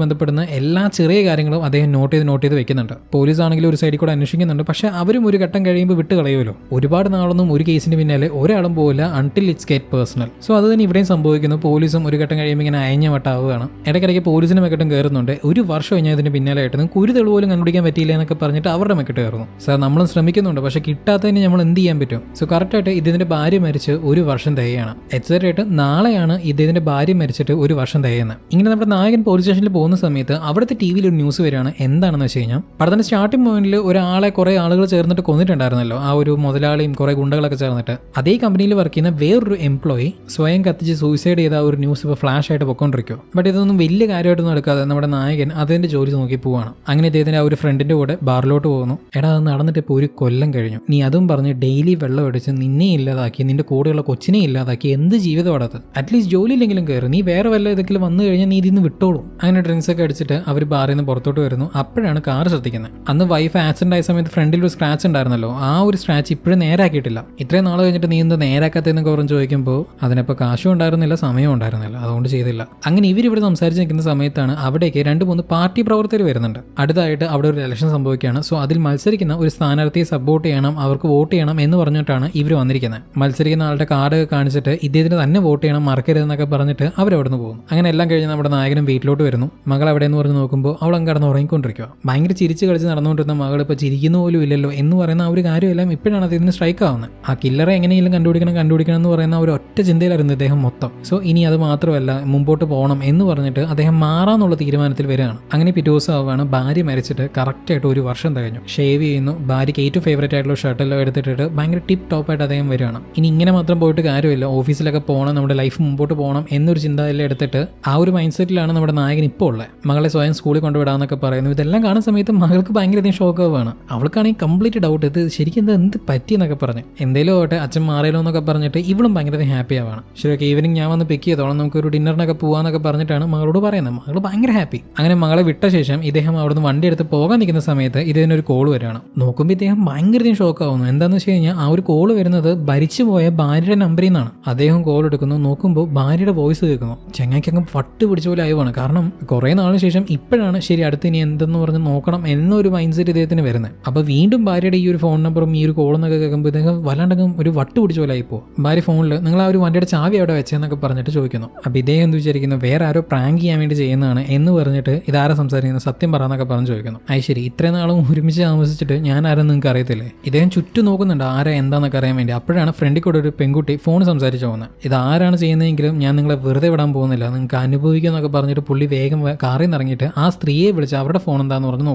ബന്ധപ്പെടുന്ന എല്ലാ ചെറിയ കാര്യങ്ങളും അദ്ദേഹം നോട്ട് ചെയ്ത് വെക്കുന്നുണ്ട്. പോലീസ് ആണെങ്കിലും ഒരു സൈഡിൽ കൂടെ അന്വേഷിക്കുന്നുണ്ട്. പക്ഷെ അവരും ഒരു ഘട്ടം കഴിയുമ്പോൾ വിട്ട് കളയുമല്ലോ. ഒരുപാട് നാളൊന്നും ഒരു കേസിന്റെ പിന്നാലെ ഒരാളും പോകില്ല until it's get personal. So അത് തന്നെ ഇവിടെയും സംഭവിക്കുന്നു. പോലീസും ഒരു ഘട്ടം കഴിയുമ്പോൾ ഇങ്ങനെ അയഞ്ഞ വട്ടാവുകയാണ്. ഇടയ്ക്കിടയ്ക്ക് പോലീസിന് മെക്കെട്ടും കയറുന്നുണ്ട്. ഒരു വർഷം കഴിഞ്ഞാൽ ഇതിന് പിന്നാലെ ആയിട്ട് നിങ്ങൾക്ക് ഒരു തെളിവ് പോലും കണ്ടുപിടിക്കാൻ പറ്റിയില്ല എന്നൊക്കെ പറഞ്ഞിട്ട് അവരുടെ മെക്കെട്ട് കയറുന്നു. സാർ നമ്മളും ശ്രമിക്കുന്നുണ്ട്, പക്ഷെ കിട്ടാത്തതിന് നമ്മൾ എന്ത് ചെയ്യാൻ പറ്റും? സോ കറക്റ്റായിട്ട് ഇതിന്റെ ഭാര്യ മരിച്ച് ഒരു വർഷം തികയാണ്. എക്സാക്റ്റ് ആയിട്ട് നാളെയാണ് ഇതിന്റെ ഭാര്യ മരിച്ചിട്ട് ഒരു വർഷം തികയുന്നത്. ഇങ്ങനെ നമ്മുടെ നായകൻ പോലീസ് സ്റ്റേഷനിൽ പോകുന്ന സമയത്ത് അവിടുത്തെ ടിവിയിൽ ഒരു ന്യൂസ് വരികയാണ്. എന്താണെന്ന് വെച്ച് കഴിഞ്ഞാൽ പടത്തിന്റെ സ്റ്റാർട്ടിംഗ് പോയിന്റിൽ ഒരാളെ കുറെ ആളുകൾ ചേർന്നിട്ട് കൊന്നിട്ടുണ്ടായിരുന്നല്ലോ, ആ ഒരു മുതലാളിയും കുറെ ഗുണ്ടകളൊക്കെ ചേർന്നിട്ട്. അതേ കമ്പനിയിൽ വർക്ക് ചെയ്യുന്ന വേറൊരു എംപ്ലോയി സ്വയം കത്തിച്ച് സൂയിസൈഡ് ചെയ്ത ഒരു ന്യൂസ് ഇപ്പോൾ ഫ്ലാഷ് ആയിട്ട് പൊക്കോണ്ടിരിക്കും. ബട്ട് ഇതൊന്നും വലിയ കാര്യമായിട്ടൊന്നും എടുക്കാതെ നമ്മുടെ നായകൻ അതിന്റെ ജോലി നോക്കി പോവാണ്. അങ്ങനെ ഇദ്ദേഹത്തിന്റെ ആ ഒരു ഫ്രണ്ടിന്റെ കൂടെ ബാറിലോട്ട് പോകുന്നു. എടാ അത് നടന്നിട്ട് ഇപ്പോൾ ഒരു കൊല്ലം കഴിഞ്ഞു, നീ അതും പറഞ്ഞ് ഡെയിലി വെള്ളം അടിച്ച് നിന്നെ ഇല്ലാതാക്കി, നിന്റെ കൂടെയുള്ള കൊച്ചിനെ ഇല്ലാതാക്കി, എന്ത് ജീവിതമാണ് അത്? അറ്റ്ലീസ്റ്റ് ജോലിയില്ലെങ്കിലും കയറി, നീ വേറെ വല്ല ഇതൊക്കെ വന്നു കഴിഞ്ഞാൽ നീ ഇതിന്ന് വിട്ടോളൂ. അങ്ങനെ ഡ്രിങ്ക്സ് ഒക്കെ അടിച്ചിട്ട് അവർ ബാറിൽ നിന്ന് പുറത്തോട്ട് വരുന്നു. അപ്പോഴാണ് കാർ ശ്രദ്ധിക്കുന്നത്. അന്ന് വൈഫ് ആക്സിഡന്റ് ആയ സമയത്ത് ഫ്രണ്ടിൽ ഒരു സ്ക്രാച്ച് ഉണ്ടായിരുന്നല്ലോ, ആ ഒരു സ്ക്രാച്ച് ഇപ്പോഴും നേരാക്കിയിട്ടില്ല. ഇത്രയും നാൾ കഴിഞ്ഞിട്ട് നീ എന്താ നേരാക്കാത്തതെന്നൊക്കെ പറഞ്ഞ് ചോദിക്കുമ്പോൾ അതിനിപ്പോൾ കാശും ഉണ്ടായിരുന്നില്ല, സമയവും ഉണ്ടായിരുന്നില്ല, അതുകൊണ്ട് ചെയ്തില്ല. അങ്ങനെ ഇവരിവിടെ സംസാരിച്ച് നിൽക്കുന്ന സമയത്താണ് അവിടേക്ക് 2-3 പാർട്ടി പ്രവർത്തകർ വരുന്നുണ്ട്. അടുത്തായിട്ട് അവിടെ ഒരു ഇലക്ഷൻ സംഭവിക്കുകയാണ്. സോ അതിൽ മത്സരിക്കുന്ന ഒരു സ്ഥാനാർത്ഥിയെ സപ്പോർട്ട് ചെയ്യണം, അവർക്ക് വോട്ട് ചെയ്യണം എന്ന് പറഞ്ഞിട്ടാണ് ഇവർ വന്നിരിക്കുന്നത്. മത്സരിക്കുന്ന ആളുടെ തന്റെ കാർഡ് കാണിച്ചിട്ട് ഇദ്ദേഹത്തിന് തന്നെ വോട്ട് ചെയ്യണം മറക്കരുതെന്നൊക്കെ പറഞ്ഞിട്ട് അവരവിടുന്ന് പോകും. അങ്ങനെ എല്ലാം കഴിഞ്ഞ് നമ്മുടെ നായകനും വീട്ടിലോട്ട് വരുന്നു. മകൾ അവിടെ എന്ന് പറഞ്ഞ് നോക്കുമ്പോൾ അവൾ അങ്ങ് കടന്ന് ഉറങ്ങിക്കൊണ്ടിരിക്കുക. ഭയങ്കര ചിരിച്ച് കളിച്ച് നടന്നുകൊണ്ടിരുന്ന മകൾ ഇപ്പോൾ ചിരിക്കുന്ന പോലും ഇല്ലല്ലോ എന്ന് പറയുന്ന ആ ഒരു കാര്യമെല്ലാം ഇപ്പോഴാണ് അദ്ദേഹത്തിന് സ്ട്രൈക്ക് ആവുന്നത്. ആ കില്ലറെ എങ്ങനെയെങ്കിലും കണ്ടുപിടിക്കണം എന്ന് പറയുന്ന ഒരു ഒറ്റ ചിന്തയിലായിരുന്നു ഇദ്ദേഹം മൊത്തം. സോ ഇനി അത് മാത്രമല്ല മുമ്പോട്ട് പോകണം എന്ന് പറഞ്ഞിട്ട് അദ്ദേഹം മാറാന്നുള്ള തീരുമാനത്തിൽ വരികയാണ്. അങ്ങനെ പിറ്റേ ദിവസം ആവുകയാണ് ഭാര്യ മരിച്ചിട്ട് കറക്റ്റായിട്ട് ഒരു വർഷം തികഞ്ഞു. ഷേവ് ചെയ്യുന്നു, ഭാര്യയ്ക്ക് ഏറ്റവും ഫേവറേറ്റ് ആയിട്ടുള്ള ഷർട്ടെല്ലാം എടുത്തിട്ട് ഭയങ്കര ടിപ്പ് ടോപ്പായിട്ട് അദ്ദേഹം വരികയാണ്. ഇനി ഇങ്ങനെ മാത്രം പോയിട്ട് കാര്യമില്ല, ഓഫീസിലൊക്കെ പോകണം, നമ്മുടെ ലൈഫ് മുമ്പോട്ട് പോകണം എന്നൊരു ചിന്തയെല്ലാം എടുത്തിട്ട് ആ ഒരു മൈൻഡ് സെറ്റിലാണ് നമ്മുടെ നായകൻ ഇപ്പോൾ ഉള്ളത്. മകളെ സ്വയം സ്കൂളിൽ കൊണ്ടുവിടാന്നൊക്കെ പറയുന്നു. ഇതെല്ലാം കാണുന്ന സമയത്ത് മകൾക്ക് ഭയങ്കര ഷോക്ക് ആവുകയാണ്. അവൾക്കാണെങ്കിൽ കംപ്ലീറ്റ് ഡൗട്ട്, ഇത് ശരിക്കും എന്ത് പറ്റിയെന്നൊക്കെ പറഞ്ഞ് എന്തേലും ആവട്ടെ അച്ഛൻ മാറിയല്ലോ എന്നൊക്കെ പറഞ്ഞിട്ട് ഇവളും ഭയങ്കര ഹാപ്പി ആവാണ്. ശരി ഓക്കെ, ഈവനിങ് ഞാൻ വന്ന് പിക്ക് ചെയ്തോളാം, നമുക്ക് ഒരു ഡിന്നറിനൊക്കെ പോകാന്നൊക്കെ പറഞ്ഞിട്ടാണ് മകളോട് പറയുന്നത്. മകൾ ഭയങ്കര ഹാപ്പി. അങ്ങനെ മകളെ വിട്ട ശേഷം ഇദ്ദേഹം അവിടുന്ന് വണ്ടി എടുത്ത് പോകാൻ നിൽക്കുന്ന സമയത്ത് ഇതിനൊരു കോൾ വരികയാണ്. നോക്കുമ്പോൾ ഇദ്ദേഹം ഭയങ്കര ഷോക്ക് ആവുന്നു. എന്താണെന്ന് വെച്ച് കഴിഞ്ഞാൽ ആ ഒരു കോൾ വരുന്നത് ഭരിച്ചുപോയ ഭാര്യയുടെ നമ്പറിൽ നിന്നാണ്. അദ്ദേഹം കോൾ എടുക്കുന്നു, നോക്കുമ്പോൾ ഭാര്യയുടെ വോയിസ് കേൾക്കുന്നു. ചെങ്ങായ്ക്കങ്ങ് വട്ട് പിടിച്ച പോലെ ആയുവാണ്. കാരണം കുറേ നാളിന് ശേഷം ഇപ്പോഴാണ് ശരി അടുത്ത് ഇനി എന്തെന്ന് പറഞ്ഞ് നോക്കണം എന്നൊരു മൈൻഡ് സെറ്റ് ഇദ്ദേഹത്തിന് വരുന്നത്. അപ്പോൾ വീണ്ടും ഭാര്യയുടെ ഈ ഒരു ഫോൺ നമ്പറും ഈ ഒരു കോളെന്നൊക്കെ കേൾക്കുമ്പോൾ ഇദ്ദേഹം വല്ലാണ്ടെങ്കിൽ ഒരു വട്ട് പിടിച്ച പോലെ ആയിപ്പോ. ഭാര്യ ഫോണിൽ നിങ്ങൾ ആ ഒരു വണ്ടിയുടെ ചാവി അവിടെ വെച്ചെന്നൊക്കെ പറഞ്ഞിട്ട് ചോദിക്കുന്നു. അപ്പോൾ ഇദ്ദേഹം എന്ത് വിചാരിക്കുന്നു, വേറെ ആരോ പ്രാങ്ക് ചെയ്യാൻ വേണ്ടി ചെയ്യുന്നതാണ് എന്ന് പറഞ്ഞിട്ട് ഇതാരാ സംസാരിക്കുന്നത്, സത്യം പറയാന്നൊക്കെ പറഞ്ഞ് ചോദിക്കുന്നു. അത് ശരി, ഇത്രയും നാളും ഒരുമിച്ച് താമസിച്ചിട്ട് ഞാൻ ആരെന്ന് നിങ്ങൾക്ക് അറിയത്തില്ലേ? ഇദ്ദേഹം ചുറ്റും നോക്കുന്നുണ്ട് ആരാ എന്താണെന്നൊക്കെ അറിയാൻ വേണ്ടി. അപ്പോഴാണ് ഫ്രണ്ടിൽ കൂടെ ഒരു പെൺകുട്ടി ഫോൺ സംസാരിച്ചു പോകുന്നത്. ഇത് ആരാണ് ചെയ്യുന്നതെങ്കിലും ഞാൻ നിങ്ങളെ വെറുതെ വിടാൻ പോകുന്നില്ല, നിങ്ങൾക്ക് അനുഭവിക്കുമെന്നൊക്കെ പറഞ്ഞിട്ട് പുള്ളി വേഗം കാറിൽ നിന്ന് ഇറങ്ങിയിട്ട് ആ സ്ത്രീയെ വിളിച്ച് അവരുടെ ഫോൺ എന്താന്ന് പറഞ്ഞ്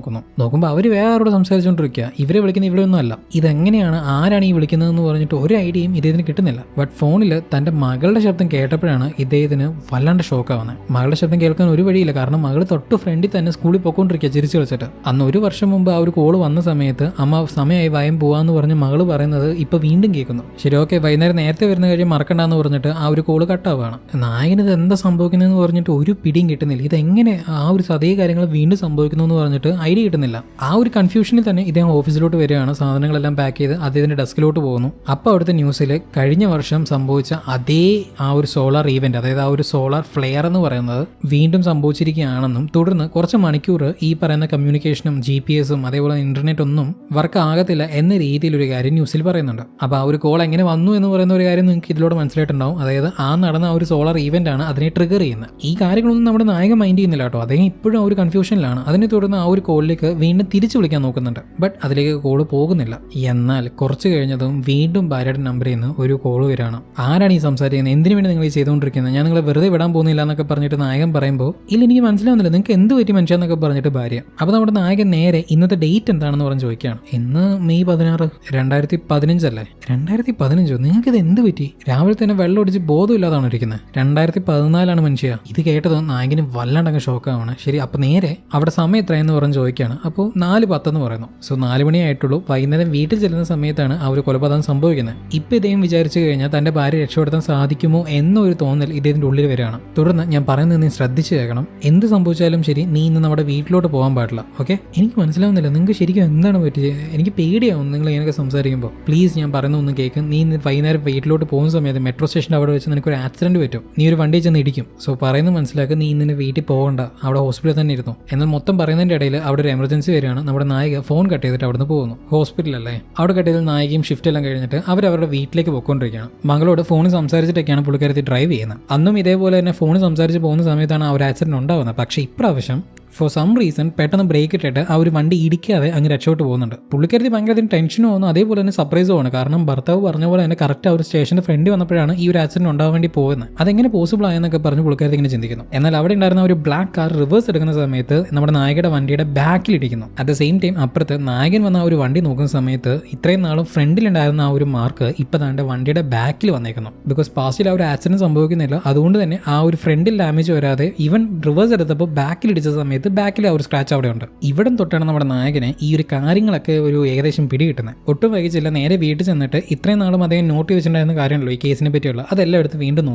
നോക്കുമ്പോൾ അവർ വേറെ ആരോട് സംസാരിച്ചുകൊണ്ടിരിക്കുക. ഇവരെ വിളിക്കുന്ന ഇവിടെ ഒന്നും അല്ല. ഇതെങ്ങനെയാണ് ആരാണ് ഈ വിളിക്കുന്നതെന്ന് പറഞ്ഞിട്ട് ഒരു ഐഡിയയും ഇദ്ദേഹത്തിന് കിട്ടുന്നില്ല. ബട്ട് ഫോണിൽ തന്റെ മകളുടെ ശബ്ദം കേട്ടപ്പോഴാണ് ഇദ്ദേഹത്തിന് വല്ലാണ്ട് ഷോക്ക് ആവുന്നത്. മകളുടെ ശബ്ദം കേൾക്കാൻ ഒരു വഴിയില്ല, കാരണം മകൾ തൊട്ട് ഫ്രണ്ടിൽ തന്നെ സ്കൂളിൽ പോയിക്കൊണ്ടിരിക്കുക ചിരിച്ചു കളിച്ചിട്ട്. അന്ന് ഒരു വർഷം മുമ്പ് ആ ഒരു കോള് വന്ന സമയത്ത് അമ്മ സമയമായി വയം പോവാന്ന് പറഞ്ഞ് മകള് പറയുന്നത് ഇപ്പൊ വീണ്ടും കേൾക്കുന്നു. ശരി ഓക്കെ, വൈകുന്നേരം നേരത്തെ വരുന്ന കാര്യം മറക്കണ്ടെന്ന് പറഞ്ഞിട്ട് ആ ഒരു കോള് കട്ടാവുകയാണ്. നായകന് ഇത് എന്താ സംഭവിക്കുന്നതെന്ന് പറഞ്ഞിട്ട് ഒരു പിടിയും കിട്ടുന്നില്ല. ഇതെങ്ങനെ ആ ഒരു അതേ കാര്യങ്ങൾ വീണ്ടും സംഭവിക്കുന്നു എന്ന് പറഞ്ഞിട്ട് ഐഡിയ കിട്ടുന്നില്ല. ആ ഒരു കൺഫ്യൂഷനിൽ തന്നെ ഇദ്ദേഹം ഓഫീസിലോട്ട് വരികയാണ്. സാധനങ്ങളെല്ലാം പാക്ക് ചെയ്ത് അദ്ദേഹത്തിന്റെ ഡെസ്കിലോട്ട് പോകുന്നു. അപ്പോൾ അവിടുത്തെ ന്യൂസിൽ കഴിഞ്ഞ വർഷം സംഭവിച്ച അതേ ആ ഒരു സോളാർ ഈവന്റ്, അതായത് ആ ഒരു സോളാർ ഫ്ലെയർ എന്ന് പറയുന്നത് വീണ്ടും സംഭവിച്ചിരിക്കുകയാണെന്നും തുടർന്ന് കുറച്ച് മണിക്കൂർ ഈ പറയുന്ന കമ്മ്യൂണിക്കേഷനും GPS-ഉം അതേപോലെ ഇന്റർനെറ്റ് ഒന്നും വർക്ക് ആകത്തില്ല എന്ന രീതിയിലൊരു കാര്യം ന്യൂസിൽ പറയുന്നുണ്ട്. അപ്പോൾ ആ ഒരു കോൾ എങ്ങനെ വന്നു എന്ന് പറയുന്ന ഒരു കാര്യം നിങ്ങൾക്ക് ഇതിലൂടെ മനസ്സിലായിട്ടുണ്ടാവും. അതായത് ആ നടന്ന ആ ഒരു സോളാർ ഈവന്റ് ആണ് അതിനെ ട്രിഗർ ചെയ്യുന്നത്. ഈ കാര്യങ്ങളൊന്നും നമ്മുടെ നായകൻ മൈൻഡ് ചെയ്യുന്നില്ല കേട്ടോ. അദ്ദേഹം ഇപ്പോഴും ആ ഒരു കൺഫ്യൂഷനിലാണ്. അതിനെ തുടർന്ന് ആ ഒരു കോളിലേക്ക് വീണ്ടും തിരിച്ചു വിളിക്കാൻ നോക്കുന്നുണ്ട്. ബട്ട് അതിലേക്ക് കോള് പോകുന്നില്ല. എന്നാൽ കുറച്ച് കഴിഞ്ഞതും വീണ്ടും ഭാര്യയുടെ നമ്പറിൽ നിന്ന് ഒരു കോള് വരികയാണ്. ആരാണ് ഈ സംസാരിക്കുന്നത്, എന്തിനു വേണ്ടി നിങ്ങൾ ഈ ചെയ്തുകൊണ്ടിരിക്കുന്നത്, ഞാൻ നിങ്ങളെ വെറുതെ വിടാൻ പോകുന്നില്ല എന്നൊക്കെ പറഞ്ഞിട്ട് നായകൻ പറയുമ്പോൾ ഇല്ല എനിക്ക് മനസ്സിലാവുന്നില്ല, നിങ്ങൾക്ക് എന്ത് പറ്റി മനുഷ്യന്നൊക്കെ പറഞ്ഞിട്ട് ഭാര്യ. അപ്പോൾ നമ്മുടെ നായകൻ നേരെ ഇന്നത്തെ ഡേറ്റ് എന്താണെന്ന് പറഞ്ഞ് ചോദിക്കുകയാണ്. ഇന്ന് മെയ് 16, 2015 അല്ലേ? 2015? നിങ്ങൾക്ക് ഇത് എന്ത് പറ്റി? രാവിലെ തന്നെ വെള്ളം ഒടിച്ച് ബോധമില്ലാതാണ് ഇരിക്കുന്നത്. 2014 മനുഷ്യ. ഇത് കേട്ടത് നായകന് വല്ലാണ്ടങ്ങ് ഷോക്കാവാണ്. ശരി, അപ്പൊ നേരെ അവിടെ സമയം എത്രയെന്ന് പറഞ്ഞ് ചോദിക്കുകയാണ്. അപ്പോൾ 4:10 എന്ന് പറയുന്നു. സോ 4 മണിയായിട്ടുള്ളൂ. വൈകുന്നേരം വീട്ടിൽ ചെല്ലുന്ന സമയത്താണ് ആ ഒരു കൊലപാതകം സംഭവിക്കുന്നത്. ഇപ്പൊ ഇദ്ദേഹം വിചാരിച്ചു കഴിഞ്ഞാൽ തന്റെ ഭാര്യ രക്ഷപ്പെടുത്താൻ സാധിക്കുമോ എന്നൊരു തോന്നൽ ഇദ്ദേഹത്തിന്റെ ഉള്ളിൽ വരികയാണ്. തുടർന്ന് ഞാൻ പറയുന്നത് നീ ശ്രദ്ധിച്ചു കേൾക്കണം. എന്ത് സംഭവിച്ചാലും ശരി, നീ ഇന്ന് നമ്മുടെ വീട്ടിലോട്ട് പോകാൻ പാടില്ല. ഓക്കെ? എനിക്ക് മനസ്സിലാവുന്നില്ല നിങ്ങൾക്ക് ശരിക്കും എന്താണ് പറ്റിയത്, എനിക്ക് പേടിയാവും നിങ്ങൾ ഇങ്ങനെയൊക്കെ സംസാരിക്കുമ്പോൾ. പ്ലീസ് ഞാൻ പറയുന്ന ഒന്ന് കേൾക്കും. നീ ഇന്ന് വൈകുന്നേരം വീട്ടിലോട്ട് പോകുന്ന സമയത്ത് മെട്രോ സ്റ്റേഷൻ്റെ അവിടെ വെച്ച് നിനക്കൊരു ആക്സിഡന്റ് പറ്റും. നീ ഒരു വണ്ടി ചെന്ന് ഇടിക്കും. സോ പറയുന്നത് മനസ്സിലാക്കുക, നീ ഇന്ന് വീട്ടിൽ പോകണ്ട, അവിടെ ഹോസ്പിറ്റലിൽ തന്നെ ഇരുന്നു. എന്നാൽ മൊത്തം പറയുന്നതിന്റെ ഇടയിൽ അവിടെ ഒരു എമർജൻസി വരികയാണ്. നമ്മുടെ നായിക ഫോൺ കട്ട് ചെയ്തിട്ട് അവിടുന്ന് പോകുന്നു. ഹോസ്പിറ്റലല്ലേ? അവിടെ കട്ട് ചെയ്ത് നായികയും ഷിഫ്റ്റ് എല്ലാം കഴിഞ്ഞിട്ട് അവരവരുടെ വീട്ടിലേക്ക് പോയിക്കൊണ്ടിരിക്കുകയാണ്. മകളോട് ഫോണിൽ സംസാരിച്ചിട്ടൊക്കെയാണ് പുള്ളിക്കാരത്തി ഡ്രൈവ് ചെയ്യുന്നത്. അന്നും ഇതേപോലെ തന്നെ ഫോണിൽ സംസാരിച്ച് പോകുന്ന സമയത്താണ് ആ ഒരു ആക്സിഡന്റ് ഉണ്ടാകുന്നത്. പക്ഷേ ഇപ്രാവശ്യം ഫോർ സം റീസൺ പെട്ടെന്ന് ബ്രേക്ക് ഇട്ടിട്ട് ആ ഒരു വണ്ടി ഇടിക്കാതെ അങ്ങ് രക്ഷോട്ട് പോകുന്നുണ്ട്. പുള്ളിക്കാരത്തി ഭയങ്കര ടെൻഷനും ആവുന്നു, അതേപോലെ തന്നെ സർപ്രൈസും ആണ്. കാരണം ഭർത്താവ് പറഞ്ഞ പോലെ തന്നെ കറക്റ്റ് ആ ഒരു സ്റ്റേഷന്റെ ഫ്രണ്ട് വന്നപ്പോഴാണ് ഈ ഒരു ആക്സിഡന്റ് ഉണ്ടാവാൻ വേണ്ടി പോകുന്നത്. അതെങ്ങനെ പോസിബിൾ ആയെന്നൊക്കെ പറഞ്ഞ് പുള്ളിക്കാരത്തി ഇങ്ങനെ ചിന്തിക്കുന്നു. എന്നാൽ അവിടെ ഉണ്ടായിരുന്ന ഒരു ബ്ലാക്ക് കാർ റിവേഴ്സ് എടുക്കുന്ന സമയത്ത് നമ്മുടെ നായകയുടെ വണ്ടിയുടെ ബാക്കിൽ ഇടിക്കുന്നു. അറ്റ് ദ സെയിം ടൈം അപ്പുറത്ത് നായകൻ വന്ന ആ ഒരു വണ്ടി നോക്കുന്ന സമയത്ത് ഇത്രയും നാളും ഫ്രണ്ടിലുണ്ടായിരുന്ന ആ ഒരു മാർക്ക് ഇപ്പൊ താണ്ട് വണ്ടിയുടെ ബാക്കിൽ വന്നേക്കുന്നു. ബിക്കോസ് പാസ്റ്റിൽ ആ ഒരു ആക്സിഡന്റ് സംഭവിക്കുന്നില്ല. അതുകൊണ്ട് തന്നെ ആ ഒരു ഫ്രണ്ടിൽ ഡാമേജ് വരാതെ ഈവൻ റിവേഴ്സ് എടുത്തപ്പോൾ ബാക്കിൽ ഇടിച്ച സമയത്ത് ബാക്കിൽ ആ ഒരു സ്ക്രാച്ച് അവിടെ ഉണ്ട്. ഇവിടം തൊട്ടാണ് നമ്മുടെ നായകനെ ഈ ഒരു കാര്യങ്ങളൊക്കെ ഒരു ഏകദേശം പിടികിട്ടുന്നത്. ഒട്ടും വൈകിച്ചില്ല, നേരെ വീട്ടിൽ ചെന്നിട്ട് ഇത്രയും നാളും അദ്ദേഹം നോട്ട് വെച്ചിട്ടുണ്ടായിരുന്ന കാര്യമല്ലോ ഈ കേസിനെ പറ്റിയുള്ള, അതെല്ലാം എടുത്ത് വീണ്ടും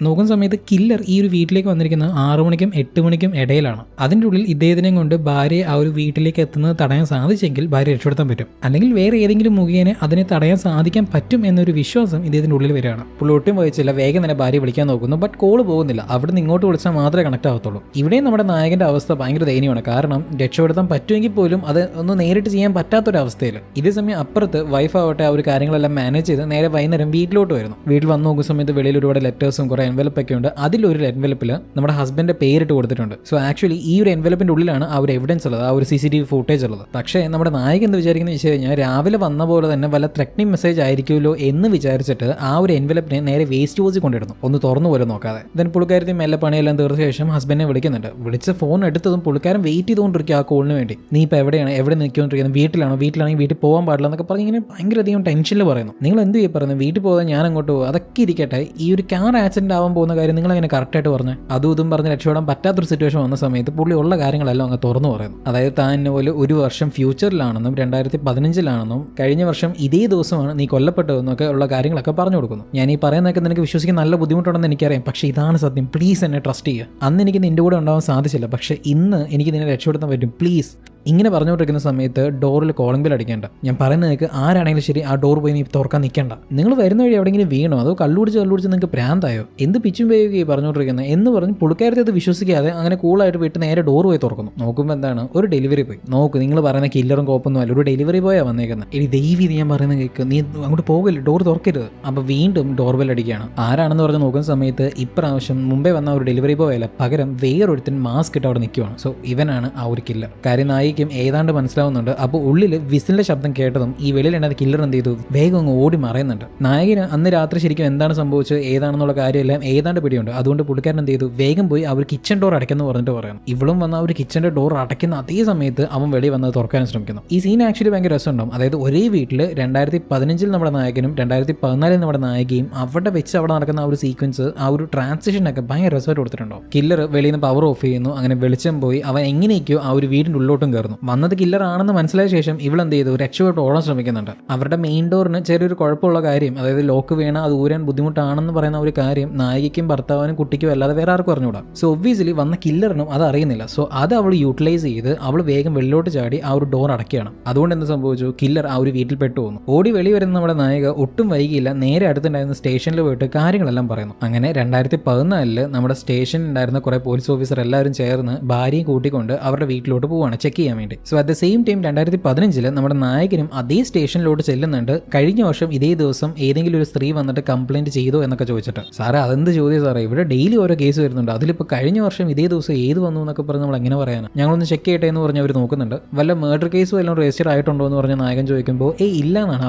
നോക്കുന്ന സമയത്ത് കില്ലർ ഈ ഒരു വീട്ടിലേക്ക് വന്നിരിക്കുന്നത് 6 മണിക്കും 8 മണിക്കും ഇടയിലാണ്. അതിൻ്റെ ഉള്ളിൽ ഇദ്ദേഹത്തിനെയും കൊണ്ട് ഭാര്യ ആ ഒരു വീട്ടിലേക്ക് എത്തുന്നത് തടയാൻ സാധിച്ചെങ്കിൽ ഭാര്യ രക്ഷപ്പെടുത്താൻ പറ്റും. അല്ലെങ്കിൽ വേറെ ഏതെങ്കിലും മുഖേന അതിനെ തടയാൻ സാധിക്കാൻ പറ്റും എന്നൊരു വിശ്വാസം ഇദ്ദേഹത്തിന്റെ ഉള്ളിൽ വരികയാണ്. പുള്ളി ഒട്ടും വഹിച്ചില്ല, വേഗം തന്നെ ഭാര്യ വിളിക്കാൻ നോക്കുന്നു. ബട്ട് കോള് പോകുന്നില്ല. അവിടെ നിന്ന് ഇങ്ങോട്ട് വിളിച്ചാൽ മാത്രമേ കണക്ട് ആവത്തുള്ളൂ. ഇവിടെയും നമ്മുടെ നായകന്റെ അവസ്ഥ ഭയങ്കര ഭയങ്കര ദയനീയമാണ്. കാരണം രക്ഷപ്പെടുത്താൻ പറ്റുമെങ്കിൽ പോലും അത് ഒന്ന് നേരിട്ട് ചെയ്യാൻ പറ്റാത്തൊരവസ്ഥയിൽ. ഇതേ സമയം അപ്പുറത്ത് വൈഫ് ആവട്ടെ ആ ഒരു കാര്യങ്ങളെല്ലാം മാനേജ് ചെയ്ത് നേരെ വൈകുന്നേരം വീട്ടിലോട്ട് വരുന്നു. വീട്ടിൽ വന്ന് നോക്കുന്ന സമയത്ത് വെളിയിൽ ഒരുപാട് ലെറ്റേഴ്സും കുറേ എൻവലപ്പൊക്കെ ഉണ്ട്. അതിലൊരു എൻവലപ്പിൽ നമ്മുടെ ഹസ്ബൻഡിന്റെ പേരിട്ട് കൊടുത്തിട്ടുണ്ട്. സോ ആക്ച്വലി ഈ ഒരു എൻവലപ്പിന്റെ ഉള്ളിലാണ് ആ ഒരു എവിഡൻസ് ഉള്ളത്, ആ ഒരു CCTV ഫുട്ടേജ് ഉള്ളത്. പക്ഷേ നമ്മുടെ നായകൻ എന്ത് വിചാരിക്കുന്നത് വെച്ച് കഴിഞ്ഞാൽ രാവിലെ വന്ന പോലെ തന്നെ വല്ല ത്രെറ്റനിങ് മെസ്സേജ് ആയിരിക്കുമല്ലോ എന്ന് വിചാരിച്ചിട്ട് ആ ഒരു എൻവലപ്പിനെ നേരെ വേസ്റ്റ് ബോക്സിൽ കൊണ്ടിടുന്നു, ഒന്ന് തുറന്നു പോലും നോക്കാതെ. ദെൻ പുള്ളിക്കാരത്തി മെല്ലെ പണിയെല്ലാം തീർച്ച ശേഷം ഹസ്ബൻഡിനെ വിളിക്കുന്നുണ്ട്. വിളിച്ച് ഫോൺ എടുത്തതും പുള്ളിക്കാരൻ വെയിറ്റ് ചെയ്തുകൊണ്ടിരിക്കുക ആ കോളിന് വേണ്ടി. നീ ഇപ്പോൾ എവിടെയാണ്, എവിടെ നിൽക്കൊണ്ടിരിക്കുന്നത്, വീട്ടിലാണെങ്കിൽ വീട്ടിൽ പോകാൻ പാടില്ല എന്നൊക്കെ പറഞ്ഞ് ഇങ്ങനെ ഭയങ്കരധികം ടെൻഷനിൽ പറയുന്നു. നിങ്ങൾ എന്ത് ചെയ്യും പറയുന്നത്, വീട്ടിൽ പോകാൻ ഞാൻ അങ്ങോട്ട് പോകും, അതൊക്കെ ഇരിക്കട്ടെ, ഈ ഒരു കാർ ആക്സിഡന്റ് ആവാൻ പോകുന്ന കാര്യം നിങ്ങൾ അങ്ങനെ കറക്റ്റായിട്ട് പറഞ്ഞു. അതും ഇതും പറഞ്ഞ് രക്ഷപ്പെടാൻ പറ്റാത്തൊരു സിറ്റുവേഷൻ വന്ന സമയത്ത് പുള്ളി ഉള്ള കാര്യങ്ങളെല്ലാം അങ്ങ് തുറന്നു പറയുന്നു. അതായത് താൻ പോലെ ഒരു വർഷം ഫ്യൂച്ചറിലാണെന്നും 2015 കഴിഞ്ഞ വർഷം ഇതേ ദിവസമാണ് നീ കൊല്ലപ്പെട്ടതെന്നൊക്കെ ഉള്ള കാര്യങ്ങളൊക്കെ പറഞ്ഞു കൊടുക്കുന്നു. ഞാൻ ഈ പറയുന്നതൊക്കെ നിനക്ക് വിശ്വസിക്കാൻ നല്ല ബുദ്ധിമുട്ടുണ്ടെന്ന് എനിക്കറിയാം, പക്ഷേ ഇതാണ് സത്യം, പ്ലീസ് എന്നെ ട്രസ്റ്റ് ചെയ്യുക. അന്ന് എനിക്ക് നിന്റെ കൂടെ ഉണ്ടാവാൻ സാധിച്ചില്ല, പക്ഷേ ഇന്ന് എനിക്ക് നിന്നെ രക്ഷപ്പെടുത്താൻ പറ്റും, പ്ലീസ്. ഇങ്ങനെ പറഞ്ഞുകൊണ്ടിരിക്കുന്ന സമയത്ത് ഡോറിൽ കോളിംഗ് ബെൽ അടിക്കേണ്ട. ഞാൻ പറയുന്നത് ആരാണെങ്കിലും ശരി ആ ഡോർ പോയി നീ തുറക്കാൻ നിൽക്കേണ്ട. നിങ്ങൾ വരുന്ന വഴി എവിടെയെങ്കിലും വീണോ, അതോ കള്ളുപിടിച്ച് നിങ്ങൾക്ക് പ്രാന്തായോ, എന്ത് പിച്ചും പേയൊക്കെ പറഞ്ഞുകൊണ്ടിരിക്കുന്നത് എന്ന് പറഞ്ഞ് പുള്ളിക്കാരത്തെ അത് വിശ്വസിക്കാതെ അങ്ങനെ കൂളായിട്ട് വിട്ട് നേരെ ഡോർ പോയി തുറക്കുന്നു. നോക്കുമ്പോൾ എന്താണ്, ഒരു ഡെലിവറി ബോയ്. നോക്ക്, നിങ്ങൾ പറയുന്ന കില്ലറും കോപ്പൊന്നും അല്ല, ഒരു ഡെലിവറി ബോയാ വന്നേക്കുന്നത്. ഇനി ദൈവം ഞാൻ പറയുന്നത് കേൾക്ക്, നീ അങ്ങോട്ട് പോകില്ല, ഡോർ തുറക്കരുത്. അപ്പോൾ വീണ്ടും ഡോർ ബെൽ അടിക്കുകയാണ്. ആരാണെന്ന് പറഞ്ഞ് നോക്കുന്ന സമയത്ത് ഇപ്രാവശ്യം മുമ്പേ വന്ന ഒരു ഡെലിവറി ബോയ് അല്ല, പകരം വേറൊരുത്തൻ മാസ്ക് ഇട്ട് അവിടെ നിൽക്കുവാണ്. സോ ഇവനാണ് ആ ഒരു കില്ലർ. കാര്യം നായിക്കും ഏതാണ്ട് മനസ്സിലാവുന്നുണ്ട്. അപ്പോൾ ഉള്ളിൽ വിസിലിന്റെ ശബ്ദം കേട്ടതും ഈ വെളിയിലുണ്ടായ കില്ലർ എന്ത് ചെയ്തു, വേഗം അങ്ങ് ഓടി മറയുന്നുണ്ട്. നായകന് അന്ന് രാത്രി ശരിക്കും എന്താണ് സംഭവിച്ചത് ഏതാണെന്നുള്ള കാര്യമെല്ലാം ഏതാണ്ട് പിടിയുണ്ട്. അതുകൊണ്ട് പുള്ളിക്കാരൻ എന്ത് ചെയ്തു, വേഗം പോയി അവർ കിച്ചൺ ഡോർ അടയ്ക്കുന്നു പറഞ്ഞിട്ട് പറയാം. ഇവളും വന്ന ആ ഒരു കിച്ചന്റെ ഡോർ അടയ്ക്കുന്ന അതേ സമയത്ത് അവൻ വെളി വന്നത് തുറക്കാൻ ശ്രമിക്കുന്നു. ഈ സീൻ ആക്ച്വലി ഭയങ്കര രസമുണ്ടാവും. അതായത് ഒരേ വീട്ടിൽ 2015 നമ്മുടെ നായകനും 2014 നമ്മുടെ നായികയും അവിടെ വെച്ച് അവിടെ നടക്കുന്ന ആ ഒരു സീക്വൻസ്, ആ ഒരു ട്രാൻസിഷനൊക്കെ ഭയങ്കര രസമായിട്ട് കൊടുത്തിട്ടുണ്ടോ. കില്ലർ വെളിയിൽ നിന്ന് പവർ ഓഫ് ചെയ്യുന്നു, അങ്ങനെ വെളിച്ചം പോയി അവൻ എങ്ങനെയൊക്കെയോ ആ ഒരു വീടിന്റെ ഉള്ളോട്ടും കയറുന്നു. വന്നത് കില്ലർ ആണെന്ന് മനസ്സിലായ ശേഷം ഇവളെന്ത് ചെയ്തു, രക്ഷപ്പെട്ട് ഓടാൻ ശ്രമിക്കുന്നുണ്ട്. അവരുടെ മെയിൻ ഡോറിന് ചെറിയൊരു കുഴപ്പമുള്ള കാര്യം, അതായത് ലോക്ക് വീണ അത് ഊരാൻ ബുദ്ധിമുട്ടാണെന്ന് പറയുന്ന ഒരു കാര്യം നായികയ്ക്കും ഭർത്താവിനും കുട്ടിക്കും അല്ലാതെ വേറെ ആർക്കും അറിഞ്ഞൂടാ. സോ ഒബ്വിയസ്ലി വന്ന കില്ലറിനും അത് അറിയുന്നില്ല. സോ അത് അവൾ യൂട്ടിലൈസ് ചെയ്ത് അവൾ വേഗം വെള്ളിലോട്ട് ചാടി ആ ഒരു ഡോർ അടയ്ക്കുകയാണ്. അതുകൊണ്ട് എന്ത് സംഭവിച്ചു, കില്ലർ ആ ഒരു വീട്ടിൽ പെട്ടു പോകുന്നു. ഓടി വെളി വരുന്ന നമ്മുടെ നായിക ഒട്ടും വൈകിയില്ല, നേരെ അടുത്തുണ്ടായിരുന്ന സ്റ്റേഷനിൽ പോയിട്ട് കാര്യങ്ങളെല്ലാം പറയുന്നു. അങ്ങനെ 2014 നമ്മുടെ സ്റ്റേഷനിൽ ഉണ്ടായിരുന്ന കുറെ പോലീസ് ഓഫീസർ എല്ലാവരും ചേർന്ന് ഭാര്യയും കൂട്ടിക്കൊണ്ട് അവരുടെ വീട്ടിലോട്ട് പോവാണ് ചെക്ക് ചെയ്യാൻ വേണ്ടി. So at the same time 2015 നമ്മുടെ നായകനും അതേ സ്റ്റേഷനിലോട്ട് ചെല്ലുന്നുണ്ട്. കഴിഞ്ഞ വർഷം ഇതേ ദിവസം ഏതെങ്കിലും ഒരു സ്ത്രീ വന്നിട്ട് കംപ്ലൈന്റ് ചെയ്തോ എന്നൊക്കെ ചോദിച്ചിട്ട്. സാറേ അതെന്ത് ചോദ്യം സാറേ, ഇവിടെ ഡെയിലി ഓരോ കേസ് വരുന്നുണ്ട്, അതിലിപ്പോൾ കഴിഞ്ഞ വർഷം ഇതേ ദിവസം ഏത് വന്നു എന്നൊക്കെ പറഞ്ഞ് നമ്മൾ എങ്ങനെ പറയാനാണ്, ഞങ്ങളൊന്ന് ചെക്ക് ചെയ്യട്ടെ എന്ന് പറഞ്ഞ് അവർ നോക്കുന്നുണ്ട്. വല്ല മർഡർ കേസ് വല്ലതും രജിസ്റ്റർ ആയിട്ടുണ്ടോ എന്ന് പറഞ്ഞ നായകൻ ചോദിക്കുമ്പോൾ ഇല്ല എന്നാണ്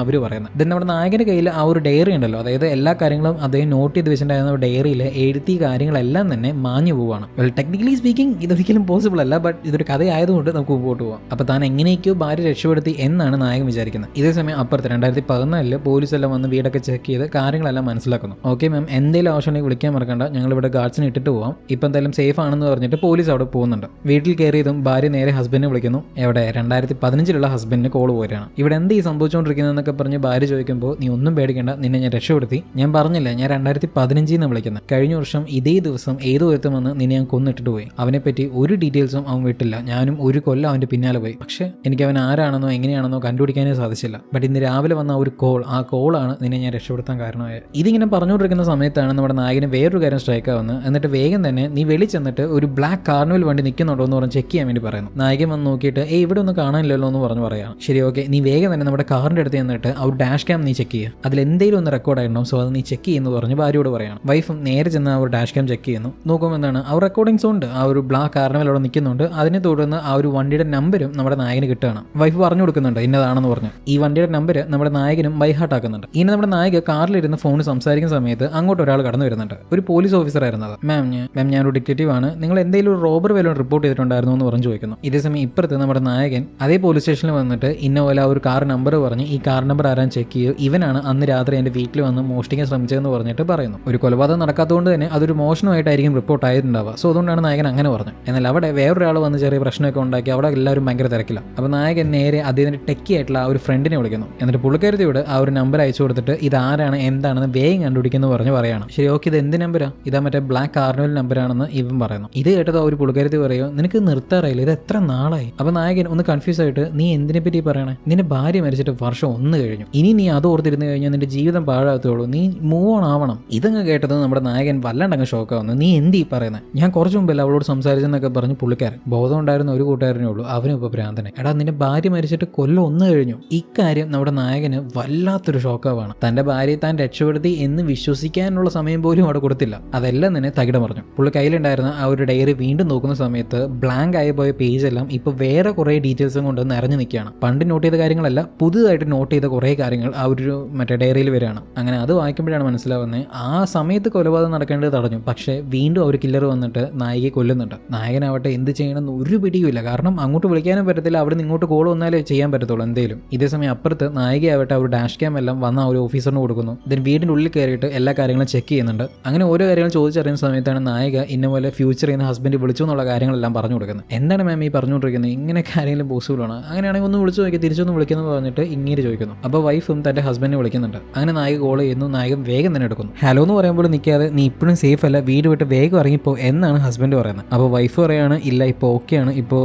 അവർ പറയുന്നത്. ദെൻ നമ്മുടെ നായകന്റെ കയ്യിൽ ആ ഒരു ഡയറി ഉണ്ടല്ലോ, അതായത് എല്ലാ കാര്യങ്ങളും അദ്ദേഹം നോട്ട് ചെയ്ത് വെച്ചിട്ടുണ്ടായിരുന്ന ഡയറിയിൽ എഴുതിയ കാര്യങ്ങളെല്ലാം തന്നെ മാഞ്ഞു പോവാണ്. വെൽ ടെക്നിക്കലി സ്പീക്കിംഗ് ഇതൊരിക്കലും പോസിബിൾ അല്ല, ബട്ട് ഇതൊരു കഥയായതുകൊണ്ട് നമുക്ക് മുമ്പോട്ട് പോകാം. അപ്പോൾ താൻ എങ്ങനെയൊക്കെയോ ഭാര്യ രക്ഷപ്പെടുത്തി എന്നാണ് നായകൻ വിചാരിക്കുന്നത്. ഇതേസമയം അപ്പുറത്ത് 2014 പോലീസ് എല്ലാം വന്ന് വീടൊക്കെ ചെക്ക് ചെയ്ത് കാര്യങ്ങളെല്ലാം മനസ്സിലാക്കുന്നു. ഓക്കെ മാം, എന്തെങ്കിലും ആവശ്യമുണ്ടെങ്കിൽ വിളിക്കാൻ മറക്കണ്ട, ഞങ്ങൾ ഇവിടെ ഗാർഡ്സിനെ ഇട്ടിട്ട് പോവാം, ഇപ്പം എന്തായാലും സേഫ് ആണെന്ന് പറഞ്ഞിട്ട് പോലീസ് അവിടെ പോകുന്നുണ്ട്. വീട്ടിൽ കയറിയതും ഭാര്യ നേരെ ഹസ്ബൻഡിനെ വിളിക്കുന്നു. എവിടെ 2015 ഹസ്ബൻഡിന് കോൾ പോരുകയാണ്. ഇവിടെ എന്ത് ഈ സംഭവിച്ചുകൊണ്ടിരിക്കുന്നതെന്നൊക്കെ പറഞ്ഞ് ഭാര്യ ചോദിക്കുമ്പോൾ നീ ഒന്നും പേടിക്കേണ്ട, നിന്നെ ഞാൻ രക്ഷപ്പെടുത്തി. ഞാൻ പറഞ്ഞില്ല ഞാൻ 2015 വിളിക്കുന്നത്, കഴിഞ്ഞ വർഷം ഇതേ ദിവസം ഏതോ ഒരുത്തം വന്ന് നിന്നെ ഞാൻ കൊന്നിട്ടിട്ട് പോയി. അവനെപ്പറ്റി ഒരു ഡീറ്റെയിൽസും അവൻ വിട്ടില്ല, ഞാനും ഒരു കൊല്ലം അവൻ്റെ പിന്നാലെ പോയി. പക്ഷേ എനിക്ക് അവൻ ആരാണെന്നോ എങ്ങനെയാണെന്നോ കണ്ടുപിടിക്കാനേ സാധിച്ചില്ല. ബട്ട് ഇന്ന് രാവിലെ വന്ന ഒരു കോൾ, ആ കോളാണ് നിന്നെ ഞാൻ രക്ഷപ്പെടുത്താൻ കാരണമായത്. ഇതിങ്ങനെ പറഞ്ഞുകൊണ്ടിരിക്കുന്ന സമയത്താണ് നമ്മുടെ നായകന് വേറൊരു കാര്യം സ്ട്രൈക്ക് ആവുന്നത്. എന്നിട്ട് വേഗം തന്നെ നീ വെളി ചെന്നിട്ട് ഒരു ബ്ലാക്ക് കാർണിവൽ വണ്ടി നിൽക്കുന്നുണ്ടോ എന്ന് പറഞ്ഞ് ചെക്ക് ചെയ്യാൻ വേണ്ടി പറയുന്നു. നായകൻ വന്ന് നോക്കിയിട്ട് ഇവിടെ ഒന്നും കാണാനില്ലല്ലോ എന്ന് പറഞ്ഞു പറയാം. ശരി ഓക്കെ, നീ വേഗം തന്നെ നമ്മുടെ കാറിൻ്റെ അടുത്ത് ചെന്നിട്ട് ആ ഒരു ഡാഷ് ക്യാം നീ ചെക്ക് ചെയ്യുക, അതിലെന്തെങ്കിലും ഒന്ന് റെക്കോർഡ് ആയിട്ടുണ്ടാവും, സോ അത് നീ ചെക്ക് ചെയ്യുന്നു പറഞ്ഞ് ഭാര്യയോട് പറയണം. വൈഫും നേരെ ചെന്ന് ആ ഒരു ഡാഷ് ക്യാം ചെക്ക് ചെയ്യുന്നു. നോക്കുമ്പോൾ എന്താണ് ആ റെക്കോർഡിങ്സ് ഉണ്ട്, ആ ഒരു ബ്ലാക്ക് കാർണിവൽ അവിടെ നിൽക്കുന്നുണ്ട്. അതിനെ തുടർന്ന് ആ ഒരു വണ്ടിയുടെ നമ്പരും നമ്മുടെ നായകന് കിട്ടുകയാണ്. വൈഫ് പറഞ്ഞു കൊടുക്കുന്നുണ്ട് ഇന്നതാണെന്ന് പറഞ്ഞു. ഈ വണ്ടിയുടെ നമ്പർ നമ്മുടെ നായകനും ബൈഹാർട്ട് ആക്കുന്നുണ്ട്. ഇനി നമ്മുടെ നായക കാറിലിരുന്ന് ഫോണിൽ സംസാരിക്കുന്ന സമയത്ത് അങ്ങോട്ട് ഒരാൾ കടന്നു വരുന്നുണ്ട്. ഒരു പോലീസ് ഓഫീസർ ആയിരുന്നത്. മാം ഞാനൊരു ഡിറ്റക്റ്റീവ് ആണ്, നിങ്ങൾ എന്തെങ്കിലും ഒരു റോബർ വല്ലതും റിപ്പോർട്ട് ചെയ്തിട്ടുണ്ടായിരുന്നു എന്ന് പറഞ്ഞു ചോദിക്കുന്നു. ഇതേസമയം ഇപ്പുറത്ത് നമ്മുടെ നായകൻ അതേ പോലീസ് സ്റ്റേഷനിൽ വന്നിട്ട് ഇന്ന പോലെ ആ ഒരു കാർ നമ്പർ പറഞ്ഞ് ഈ കാർ നമ്പർ ആരാൻ ചെക്ക് ചെയ്യും, ഇവനാണ് അന്ന് രാത്രി എൻ്റെ വീട്ടിൽ വന്ന് മോഷ്ടിക്കാൻ ശ്രമിച്ചതെന്ന് പറഞ്ഞിട്ട് പറയുന്നു. ഒരു കൊലപാതകം നടക്കാത്തതുകൊണ്ട് തന്നെ അതൊരു മോഷണമായിട്ടായിരിക്കും റിപ്പോർട്ട് ആയിട്ടുണ്ടാവുക. സോ അതുകൊണ്ടാണ് നായകൻ അങ്ങനെ പറഞ്ഞു. എന്നാൽ അവിടെ വേറൊരാൾ വന്ന് ചെറിയ പ്രശ്നമൊക്കെ ഉണ്ടാക്കി അവിടെ എല്ലാവരും ഭയങ്കര തിരക്കില്ല. അപ്പോൾ നായകൻ നേരെ അദ്ദേഹത്തിൻ്റെ ടെക്കി ആയിട്ടുള്ള ആ ഒരു ഫ്രണ്ടിനെ വിളിക്കുന്നു. എന്നിട്ട് പുള്ളിക്കാരത്തിയോട് ആ ഒരു നമ്പർ അയച്ചു കൊടുത്തിട്ട് ഇതാരാണ് എന്താണെന്ന് വേഗം കണ്ടുപിടിക്കുന്നു പറയാണ്. ശരി, ഓക്കെ, ഇത് എന്ത് നമ്പരാ? ഇതാ മറ്റേ ബ്ലാക്ക് കാർണിവൽ നമ്പറാണെന്ന് ഇവൻ പറയുന്നു. ഇത് കേട്ടത് ആ ഒരു പുള്ളിക്കാരത്തി പറയുമോ, നിനക്ക് നിർത്താറായില്ല, ഇത് എത്ര നാളായി? അപ്പോൾ നായകൻ ഒന്ന് കൺഫ്യൂസ് ആയിട്ട്, നീ എന്തിനെ പറ്റി പറയണേ? നിന്റെ ഭാര്യ മരിച്ചിട്ട് വർഷം 1 കഴിഞ്ഞു, ഇനി നീ അത് ഓർത്തിരുന്ന് കഴിഞ്ഞാൽ നിന്റെ ജീവിതം പാഴാകത്തുള്ളൂ, നീ മൂവ് ഓൺ ആവണം. ഇതങ്ങ് കേട്ടത് നമ്മുടെ നായകൻ വല്ലാണ്ടങ്ങ് ഷോക്കാവുന്നു. നീ എന്ത് ഈ പറയുന്നത്? ഞാൻ കുറച്ച് മുമ്പല്ല അവളോട് സംസാരിച്ചെന്നൊക്കെ പറഞ്ഞ് പുള്ളിക്കാരൻ. ബോധം ഉണ്ടായിരുന്ന ഒരു കൂട്ടുകാരനേ ഉള്ളൂ, അവനും ഇപ്പോൾ ഭ്രാന്തനെ. എടാ, നിന്റെ ഭാര്യ മരിച്ചിട്ട് കൊല്ലം 1 കഴിഞ്ഞു. ഇക്കാര്യം നമ്മുടെ നായകന് വല്ലാത്തൊരു ഷോക്കാവാണ്. തന്റെ ഭാര്യയെ താൻ രക്ഷപ്പെടുത്തി എന്ന് വിശ്വസിക്കാനുള്ള സമയം പോലും അവിടെ കൊടുത്തില്ല. അതെല്ലാം തന്നെ തകിടം പറഞ്ഞു. പുള്ളി കയ്യിലുണ്ടായിരുന്ന ആ ഒരു ഡയറി വീണ്ടും നോക്കുന്ന സമയത്ത് ബ്ലാങ്ക് ആയി പോയ പേജ് എല്ലാം ഇപ്പോൾ വേറെ കുറേ ഡീറ്റെയിൽസും കൊണ്ട് നിറഞ്ഞു നിൽക്കുകയാണ്. പണ്ട് നോട്ട് ചെയ്ത കാര്യങ്ങളല്ല, പുതുതായിട്ട് നോട്ട് ചെയ്ത കുറേ കാര്യങ്ങൾ ആ ഒരു മറ്റേ ഡയറിയിൽ വരികയാണ്. അങ്ങനെ അത് വായിക്കുമ്പോഴാണ് മനസ്സിലാവുന്നത് ആ സമയത്ത് കൊലപാതകം നടക്കേണ്ടത് തടഞ്ഞു, പക്ഷേ വീണ്ടും ഒരു കില്ലർ വന്നിട്ട് നായികയെ കൊല്ലുന്നുണ്ട്. നായകനാവട്ടെ എന്ത് ചെയ്യണമെന്ന് ഒരു പിടിയുമില്ല. കാരണം അങ്ങോട്ട് വിളിക്കാനും പറ്റത്തില്ല, അവിടെ നിന്ന് ഇങ്ങോട്ട് കോൾ വന്നാലേ ചെയ്യാൻ പറ്റത്തുള്ളൂ എന്തെങ്കിലും. ഇതേസമയം അപ്പുറത്ത് നായികയാവട്ടെ ആ ഒരു ഡാഷ് ക്യാം എല്ലാം വന്ന ആ ഒരു ഓഫീസറിന് കൊടുക്കുന്നു. ഇതിന് വീടിൻ്റെ ഉള്ളിൽ കയറിയിട്ട് എല്ലാ കാര്യങ്ങളും ചെക്ക് ചെയ്യുന്നുണ്ട്. അങ്ങനെ ഓരോ കാര്യങ്ങൾ ചോദിച്ചറിയുന്ന സമയത്താണ് നായിക ഇന്നപോലെ ഫ്യൂച്ചർ ചെയ്യുന്ന ഹസ്ബൻഡ് വിളിച്ചു എന്നുള്ള കാര്യങ്ങളെല്ലാം പറഞ്ഞു കൊടുക്കുന്നത്. എന്താണ് മാം ഈ പറഞ്ഞുകൊണ്ടിരിക്കുന്നത്? ഇങ്ങനെ കാര്യങ്ങളും പോസിബിൾ ആണ്? അങ്ങനെയാണെങ്കിൽ ഒന്ന് വിളിച്ചു നോക്കി, തിരിച്ചൊന്ന് വിളിക്കുന്നു പറഞ്ഞിട്ട് ഇങ്ങനെ ചോദിക്കുന്നു. അപ്പോൾ വൈഫും തന്റെ ഹസ്ബൻഡിനെ വിളിക്കുന്നുണ്ട്. അങ്ങനെ നായിക കോൾ ചെയ്യുന്നു. നായകൻ വേഗം തന്നെ എടുക്കുന്നു. ഹലോ എന്ന് പറയുമ്പോൾ നിൽക്കാതെ, നീ ഇപ്പോഴും സേഫ് അല്ല, വീട് വിട്ട് വേഗം ഇറങ്ങിപ്പോ എന്നാണ് ഹസ്ബൻഡ് പറയുന്നത്. അപ്പോൾ വൈഫ് പറയാണ്, ഇല്ല ഇപ്പോൾ ഓക്കെയാണ്, ഇപ്പോൾ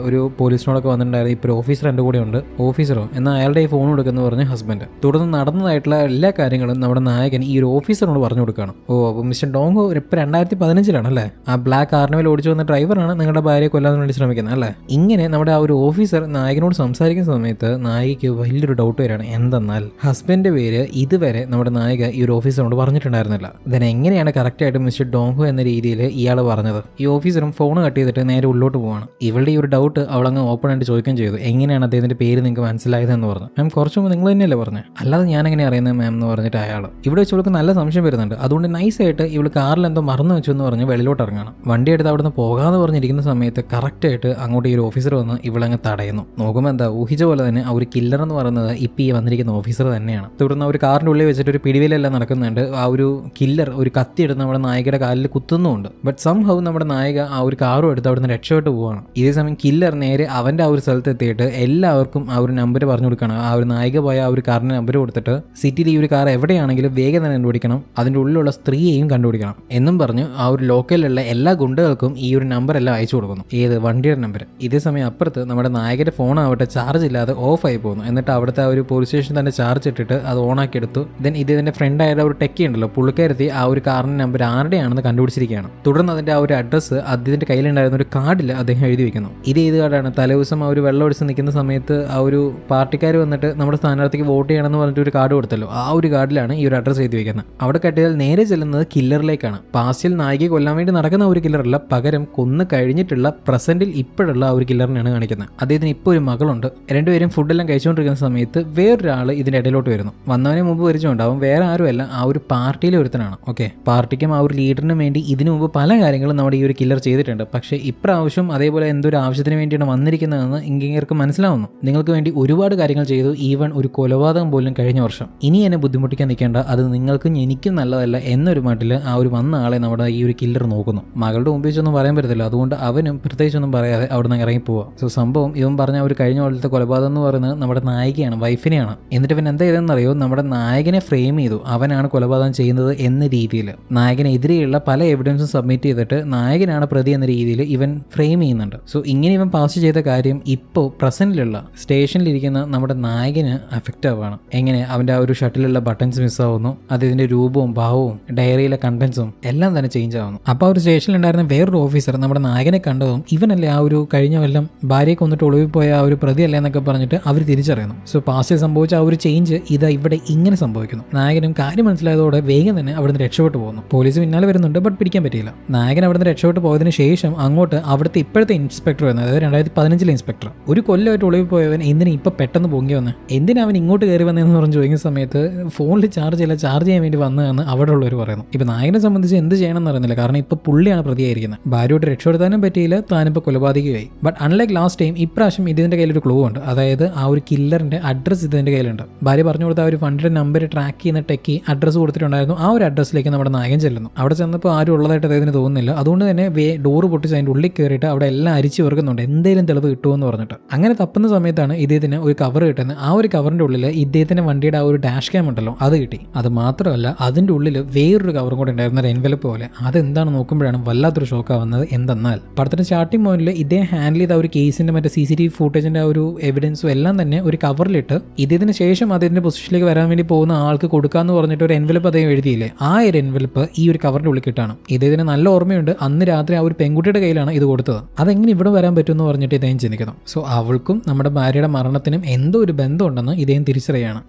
ഒരു പോലീസിനോടൊക്കെ വന്നിട്ടുണ്ടായിരുന്നു, ഇപ്പോൾ ഒരു ഓഫീസർ എൻ്റെ കൂടെ ഉണ്ട്. ഓഫീസറോ? എന്നാൽ അയാളുടെ ഈ ഫോൺ കൊടുക്കുന്നു പറഞ്ഞ് ഹസ്ബൻഡ്. തുടർന്ന് നടന്നതായിട്ടുള്ള എല്ലാ കാര്യങ്ങളും നമ്മുടെ നായകൻ ഈ ഒരു ഓഫീസറിനോട് പറഞ്ഞു കൊടുക്കുകയാണ്. ഓ, അപ്പോൾ മിസ്റ്റർ ഡോങ്കോ ഇപ്പോൾ 2015 ആ ബ്ലാക്ക് കാർണിവൽ ഓടിച്ചു വന്ന ഡ്രൈവറാണ് നിങ്ങളുടെ ഭാര്യയെ കൊല്ലാൻ വേണ്ടി ശ്രമിക്കുന്നത് അല്ലേ? ഇങ്ങനെ നമ്മുടെ ആ ഒരു ഓഫീസർ നായകനോട് സംസാരിക്കുന്ന സമയത്ത് നായികയ്ക്ക് വലിയൊരു ഡൗട്ട് വരികയാണ്. എന്തെന്നാൽ ഹസ്ബൻഡിന്റെ പേര് ഇതുവരെ നമ്മുടെ നായിക ഈ ഒരു ഓഫീസറോട് പറഞ്ഞിട്ടുണ്ടായിരുന്നില്ല. ഇതിന് എങ്ങനെയാണ് കറക്റ്റായിട്ട് മിസ്റ്റർ ഡോങ്കോ എന്ന രീതിയിൽ ഇയാൾ പറഞ്ഞത്? ഈ ഓഫീസറും ഫോൺ കട്ട് ചെയ്തിട്ട് നേരെ ഉള്ളോട്ട് പോവാണ്. ഇവളുടെ ഈ ഒരു ഡൗട്ട് അവളങ്ങ് ഓപ്പൺ ആയിട്ട് ചോദിക്കുകയും ചെയ്തു. എങ്ങനെയാണ് അദ്ദേഹത്തിന്റെ പേര് നിങ്ങൾക്ക് മനസ്സിലായതെന്ന് പറഞ്ഞു. മാം, കുറച്ച് മുമ്പ് നിങ്ങൾ തന്നെയല്ലേ പറഞ്ഞത്? അല്ലാതെ ഞാൻ എങ്ങനെ അറിയുന്നത് മാം എന്ന് പറഞ്ഞിട്ട് അയാൾ. ഇവിടെ വെച്ച് ഇവൾക്ക് നല്ല സംശയം വരുന്നുണ്ട്. അതുകൊണ്ട് നൈസായിട്ട് ഇവൾ കാറിൽ എന്തോ മറന്നു വെച്ചു എന്ന് പറഞ്ഞ് വെളിയിലോട്ട് ഇറങ്ങണം. വണ്ടി എടുത്ത് അവിടെ നിന്ന് പോകാതെ പറഞ്ഞിരിക്കുന്ന സമയത്ത് കറക്റ്റായിട്ട് അങ്ങോട്ട് ഈ ഒരു ഓഫീസർ വന്ന് ഇവളങ്ങ് തടയുന്നു. നോക്കുമ്പോൾ എന്താ ഊഹിച്ച പോലെ തന്നെ ആ ഒരു കില്ലർ എന്ന് പറയുന്നത് ഇപ്പം ഈ വന്നിരിക്കുന്ന ഓഫീസർ തന്നെയാണ്. തുടർന്ന് ഒരു കാറിൻ്റെ ഉള്ളിൽ വെച്ചിട്ട് ഒരു പിടിവിലെല്ലാം നടക്കുന്നുണ്ട്. ആ ഒരു കില്ലർ ഒരു കത്തി എടുത്ത് നമ്മുടെ നായികയുടെ കാലിൽ കുത്തുന്നുമുണ്ട്. ബട്ട് സംഹൗ നമ്മുടെ നായിക ആ ഒരു കാറും എടുത്ത് അവിടെ നിന്ന് രക്ഷപ്പെട്ട് പോവാണ്. ഇതേ സമയം കില്ലർ നേരെ അവൻ്റെ ആ ഒരു സ്ഥലത്ത് എത്തിയിട്ട് എല്ലാവർക്കും ആ ഒരു നമ്പർ പറഞ്ഞു കൊടുക്കണം. ആ ഒരു നായിക പോയ ആ ഒരു കാറിന് നമ്പർ കൊടുത്തിട്ട് സിറ്റിയിൽ ഈ ഒരു കാർ എവിടെയാണെങ്കിലും വേഗം തന്നെ കണ്ടുപിടിക്കണം, അതിൻ്റെ ഉള്ളിലുള്ള സ്ത്രീയെയും കണ്ടുപിടിക്കണം എന്നും പറഞ്ഞു ആ ഒരു ലോക്കലിലുള്ള എല്ലാ ഗുണ്ടകൾക്കും ഈ ഒരു നമ്പർ എല്ലാം അയച്ചു കൊടുക്കുന്നു. ഏത് വണ്ടിയുടെ നമ്പർ. ഇതേ സമയം അപ്പുറത്ത് നമ്മുടെ നായകന്റെ ഫോൺ ആവട്ടെ ചാർജ് ഇല്ലാതെ ഓഫ് ആയി പോകുന്നു. എന്നിട്ട് അവിടുത്തെ ആ ഒരു പോലീസ് സ്റ്റേഷൻ തന്നെ ചാർജ് ഇട്ടിട്ട് അത് ഓണാക്കി എടുത്തു. ദെൻ ഇതിന്റെ ഫ്രണ്ട് ആയ ഒരു ടെക്കി ഉണ്ടല്ലോ, പുള്ളിക്കാരത്തി ആ ഒരു കാറിന്റെ നമ്പർ ആരുടെയാണെന്ന് കണ്ടുപിടിച്ചിരിക്കുകയാണ്. തുടർന്ന് അതിന്റെ ആ ഒരു അഡ്രസ്സ് അദ്ദേഹത്തിന്റെ കയ്യിലുണ്ടായിരുന്ന ഒരു കാർഡിൽ അദ്ദേഹം എഴുതി വെക്കുന്നു. ഇത് ഏത് കാർഡാണ്? തലേദിവസം ആ ഒരു വെള്ളം ഒടിച്ച് നിൽക്കുന്ന സമയത്ത് ആ ഒരു പാർട്ടിക്കാർ വന്നിട്ട് നമ്മുടെ സ്ഥാനാർത്ഥിക്ക് വോട്ട് ചെയ്യണമെന്ന് പറഞ്ഞിട്ട് ഒരു കാർഡ് കൊടുത്തല്ലോ, ആ ഒരു കാർഡിലാണ് ഈ ഒരു അഡ്രസ്സ് എഴുതി വെക്കുന്നത്. അവിടെ കട്ടിയാൽ നേരെ ചെല്ലുന്നത് കില്ലറിലേക്കാണ്. പാസ്റ്റിൽ നായികയെ കൊല്ലാൻ വേണ്ടി നടക്കുന്ന ഒരു കില്ലറല്ല, പകരം കൊന്നു കഴിഞ്ഞിട്ടുള്ള പ്രസന്റിൽ ഇപ്പോഴുള്ള ആ ഒരു കില്ലറിനെയാണ് കാണിക്കുന്നത്. അദ്ദേഹത്തിന് ഇപ്പോൾ ഒരു മകളുണ്ട്. രണ്ടുപേരും ഫുഡെല്ലാം കഴിച്ചുകൊണ്ടിരിക്കുന്ന സമയത്ത് വേറൊരാൾ ഇതിന്റെ ഇടയിലോട്ട് വരുന്നു. വന്നവനെ മുമ്പ് പരിചയമുണ്ടാവും, വേറെ ആരുമല്ല, ആ ഒരു പാർട്ടിയിലെ ഒരുത്തനാണ്. ഓക്കെ, പാർട്ടിക്കും ആ ഒരു ലീഡറിനും വേണ്ടി ഇതിനു മുമ്പ് പല കാര്യങ്ങളും നമ്മുടെ ഈ ഒരു കില്ലർ ചെയ്തിട്ടുണ്ട്. പക്ഷേ ഇപ്രാവശ്യം അതേപോലെ എന്തൊരു ആവശ്യത്തിന് വേണ്ടിയാണ് വന്നിരിക്കുന്നതെന്ന് ഇങ്ങേർക്ക് മനസ്സിലാവുന്നു. നിങ്ങൾക്ക് വേണ്ടി ഒരുപാട് കാര്യങ്ങൾ ചെയ്തു, ഈവൻ ഒരു കൊലപാതകം പോലും കഴിഞ്ഞ വർഷം. ഇനി എന്നെ ബുദ്ധിമുട്ടിക്കാൻ നിൽക്കേണ്ട, അത് നിങ്ങൾക്കും എനിക്കും നല്ലതല്ല എന്നൊരു മട്ടിൽ ആ ഒരു വന്ന ആളെ നമ്മുടെ ഈ ഒരു കില്ലർ നോക്കുന്നു. മകളുടെ മുമ്പിൽ വെച്ചൊന്നും പറയാൻ പറ്റത്തില്ല, അതുകൊണ്ട് അവനും പ്രത്യേകിച്ചൊന്നും പറയാതെ അവിടെ നിന്ന് ഇറങ്ങി പോവുക. സോ സംഭവം ഇവൻ പറഞ്ഞ ഒരു കഴിഞ്ഞ പോലത്തെ കൊലപാതകം എന്ന് പറയുന്നത് നമ്മുടെ നായികയാണ്, വൈഫിനെയാണ്. എന്നിട്ട് ഇവൻ എന്താ ചെയ്തെന്നറിയോ? നമ്മുടെ നായകനെ ഫ്രെയിം ചെയ്തു, അവനാണ് കൊലപാതകം ചെയ്യുന്നത് എന്ന രീതിയിൽ. നായകനെതിരെയുള്ള പല എവിഡൻസും സബ്മിറ്റ് ചെയ്തിട്ട് നായകനാണ് പ്രതി എന്ന രീതിയിൽ ഇവൻ ഫ്രെയിം ചെയ്യുന്നുണ്ട്. സോ ഇങ്ങനെ ഇവൻ പാസ് ചെയ്ത കാര്യം ഇപ്പോൾ പ്രസന്റിലുള്ള സ്റ്റേഷനിലിരിക്കുന്ന നമ്മുടെ നായകന് അഫക്റ്റ് ആവുകയാണ്. എങ്ങനെ? അവൻ്റെ ആ ഒരു ഷട്ടിലുള്ള ബട്ടൺസ് മിസ്സാവുന്നു, അതിൻ്റെ രൂപവും ഭാവവും ഡയറിയിലെ കണ്ടന്റ്സും എല്ലാം തന്നെ ചേഞ്ച് ആവുന്നു. അപ്പോൾ ആ ഒരു സ്റ്റേഷനിലുണ്ടായിരുന്ന വേറൊരു ഓഫീസർ നമ്മുടെ നായകനെ കണ്ടതും ഇവനല്ലേ ആ ഒരു കഴിഞ്ഞ കൊല്ലം ഭാര്യയെ കൊന്നിട്ട് ഒളിവിൽ പോയ ആ ഒരു പ്രതിയല്ലേ എന്നൊക്കെ പറഞ്ഞിട്ട് അവർ തിരിച്ചറിയുന്നു. സോ പാസ്റ്റിൽ സംഭവിച്ച ആ ഒരു ചേഞ്ച് ഇതാ ഇവിടെ ഇങ്ങനെ സംഭവിക്കുന്നു. നായകനും കാര്യം മനസ്സിലായതോടെ വേഗം തന്നെ അവിടുന്ന് രക്ഷപ്പെട്ടു പോകുന്നു. പോലീസ് പിന്നാലെ വരുന്നുണ്ട്, ബട്ട് പിടിക്കാൻ പറ്റിയില്ല. നായകൻ അവിടുന്ന് രക്ഷപ്പെട്ടു പോയതിനു ശേഷം അങ്ങോട്ട് അവിടുത്തെ ഇപ്പോഴത്തെ ഇൻസ്പെക്ടർ വന്നത്, അതായത് 2015 ഇൻസ്പെക്ടർ, ഒരു കൊല്ലമായിട്ട് ഒളിവിൽ പോയവൻ എന്തിനാ ഇപ്പൊ പെട്ടെന്ന് പൊങ്ങി വന്ന്, എന്തിനാ അവൻ ഇങ്ങോട്ട് കയറി വന്നതെന്ന് പറഞ്ഞ് ചോദിക്കുന്ന സമയത്ത് ഫോണിൽ ചാർജ് ചെയ്യാൻ വേണ്ടി വന്നതെന്ന് അവിടെ ഉള്ളവർ പറയുന്നു. ഇപ്പൊ നായകനെ സംബന്ധിച്ച് എന്ത് ചെയ്യണമെന്ന് അറിയുന്നില്ല, കാരണം ഇപ്പൊ പുള്ളിയാണ് പ്രതിയായിരിക്കുന്നത്. ഭാര്യയോട്ട് രക്ഷപ്പെടുത്താനും പറ്റിയില്ല, താനിപ്പോൾ കൊലപാതകയായി. ബട്ട് അൺലൈക്ക് ലാസ്റ്റ് ടൈം ഇപ്രാവശ്യം ഇതിന്റെ കയ്യിൽ ഒരു ക്ലൂ ഉണ്ട്, അതായത് ആ ഒരു കില്ലറിന്റെ അഡ്രസ് ഇതിന്റെ കയ്യിലുണ്ട്. ഭാര്യ പറഞ്ഞു കൊടുത്ത ആ ഒരു ഫണ്ടിന്റെ നമ്പർ ട്രാക്ക് ചെയ്യുന്ന ടെക്കി അഡ്രസ് കൊടുത്തിട്ടുണ്ടായിരുന്നു. ആ ഒരു അഡ്രസ്സിലേക്ക് നമ്മുടെ നായകൻ ചെല്ലുന്നു. അവിടെ ചെന്നപ്പോൾ ആരും ഉള്ളതായിട്ട് അദ്ദേഹത്തിന് തോന്നുന്നില്ല. അതുകൊണ്ട് തന്നെ ഡോറ് പൊട്ടിച്ച് അതിന്റെ ഉള്ളിൽ കയറിയിട്ട് അവിടെ എല്ലാം അരിച്ചു വെറുക്കുന്നുണ്ട്. എന്തെങ്കിലും തെളിവ് കിട്ടുമെന്ന് പറഞ്ഞിട്ട്. അങ്ങനെ തപ്പുന്ന സമയത്താണ് ഇദ്ദേഹത്തിന് ഒരു കവർ കിട്ടുന്നത്. ആ ഒരു കവറിന്റെ ഉള്ളിൽ ഇദ്ദേഹത്തിന്റെ വണ്ടിയുടെ ആ ഒരു ഡാഷ് ക്യാം ഉണ്ടല്ലോ അത് കിട്ടി. അത് മാത്രമല്ല അതിന്റെ ഉള്ളിൽ വേറൊരു കവറും കൂടെ ഉണ്ടായിരുന്ന ഒരു എൻവലപ്പ് പോലെ. അതെന്താണ് നോക്കുമ്പോഴാണ് വല്ലാത്തൊരു ഷോക്കാവുന്നത്. എന്തെന്നാൽ പടത്തിന്റെ സ്റ്റാർട്ടിംഗ് പോയിന്റിൽ ഇദ്ദേഹം ഹാൻഡിൽ ചെയ്ത ഒരു കേസിന്റെ മറ്റേ CCTV ഫുട്ടേജിന്റെ ആ ഒരു എവിഡൻസും എല്ലാം തന്നെ ഒരു കവറിലിട്ട് ഇതിന് ശേഷം അതിന്റെ പൊസിഷനിലേക്ക് വരാൻ വേണ്ടി പോകുന്ന ആൾക്ക് കൊടുക്കാന്ന് പറഞ്ഞിട്ട് ഒരു എൻവലപ്പ് അദ്ദേഹം എഴുതിയില്ലേ, ആ ഒരു എൻവലപ്പ് ഈ ഒരു കവറിന്റെ ഉള്ളിൽ കിട്ടാണ്. ഇദ്ദേഹത്തിന് നല്ല ഓർമ്മയുണ്ട് അന്ന് രാത്രി ആ ഒരു പെൺകുട്ടിയുടെ കയ്യിലാണ് ഇത് കൊടുത്തത്. അതെങ്ങനെ ഇവിടെ വരാൻ പറ്റുമെന്ന് പറഞ്ഞിട്ട് ഇദ്ദേഹം ചിന്തിക്കുന്നു. സോ അവൾക്കും നമ്മുടെ ഭാര്യയുടെ മരണത്തിനും എന്തോ ഒരു ബന്ധമുണ്ടെന്ന് ഇദ്ദേഹം തിരിച്ചറിയാണ്.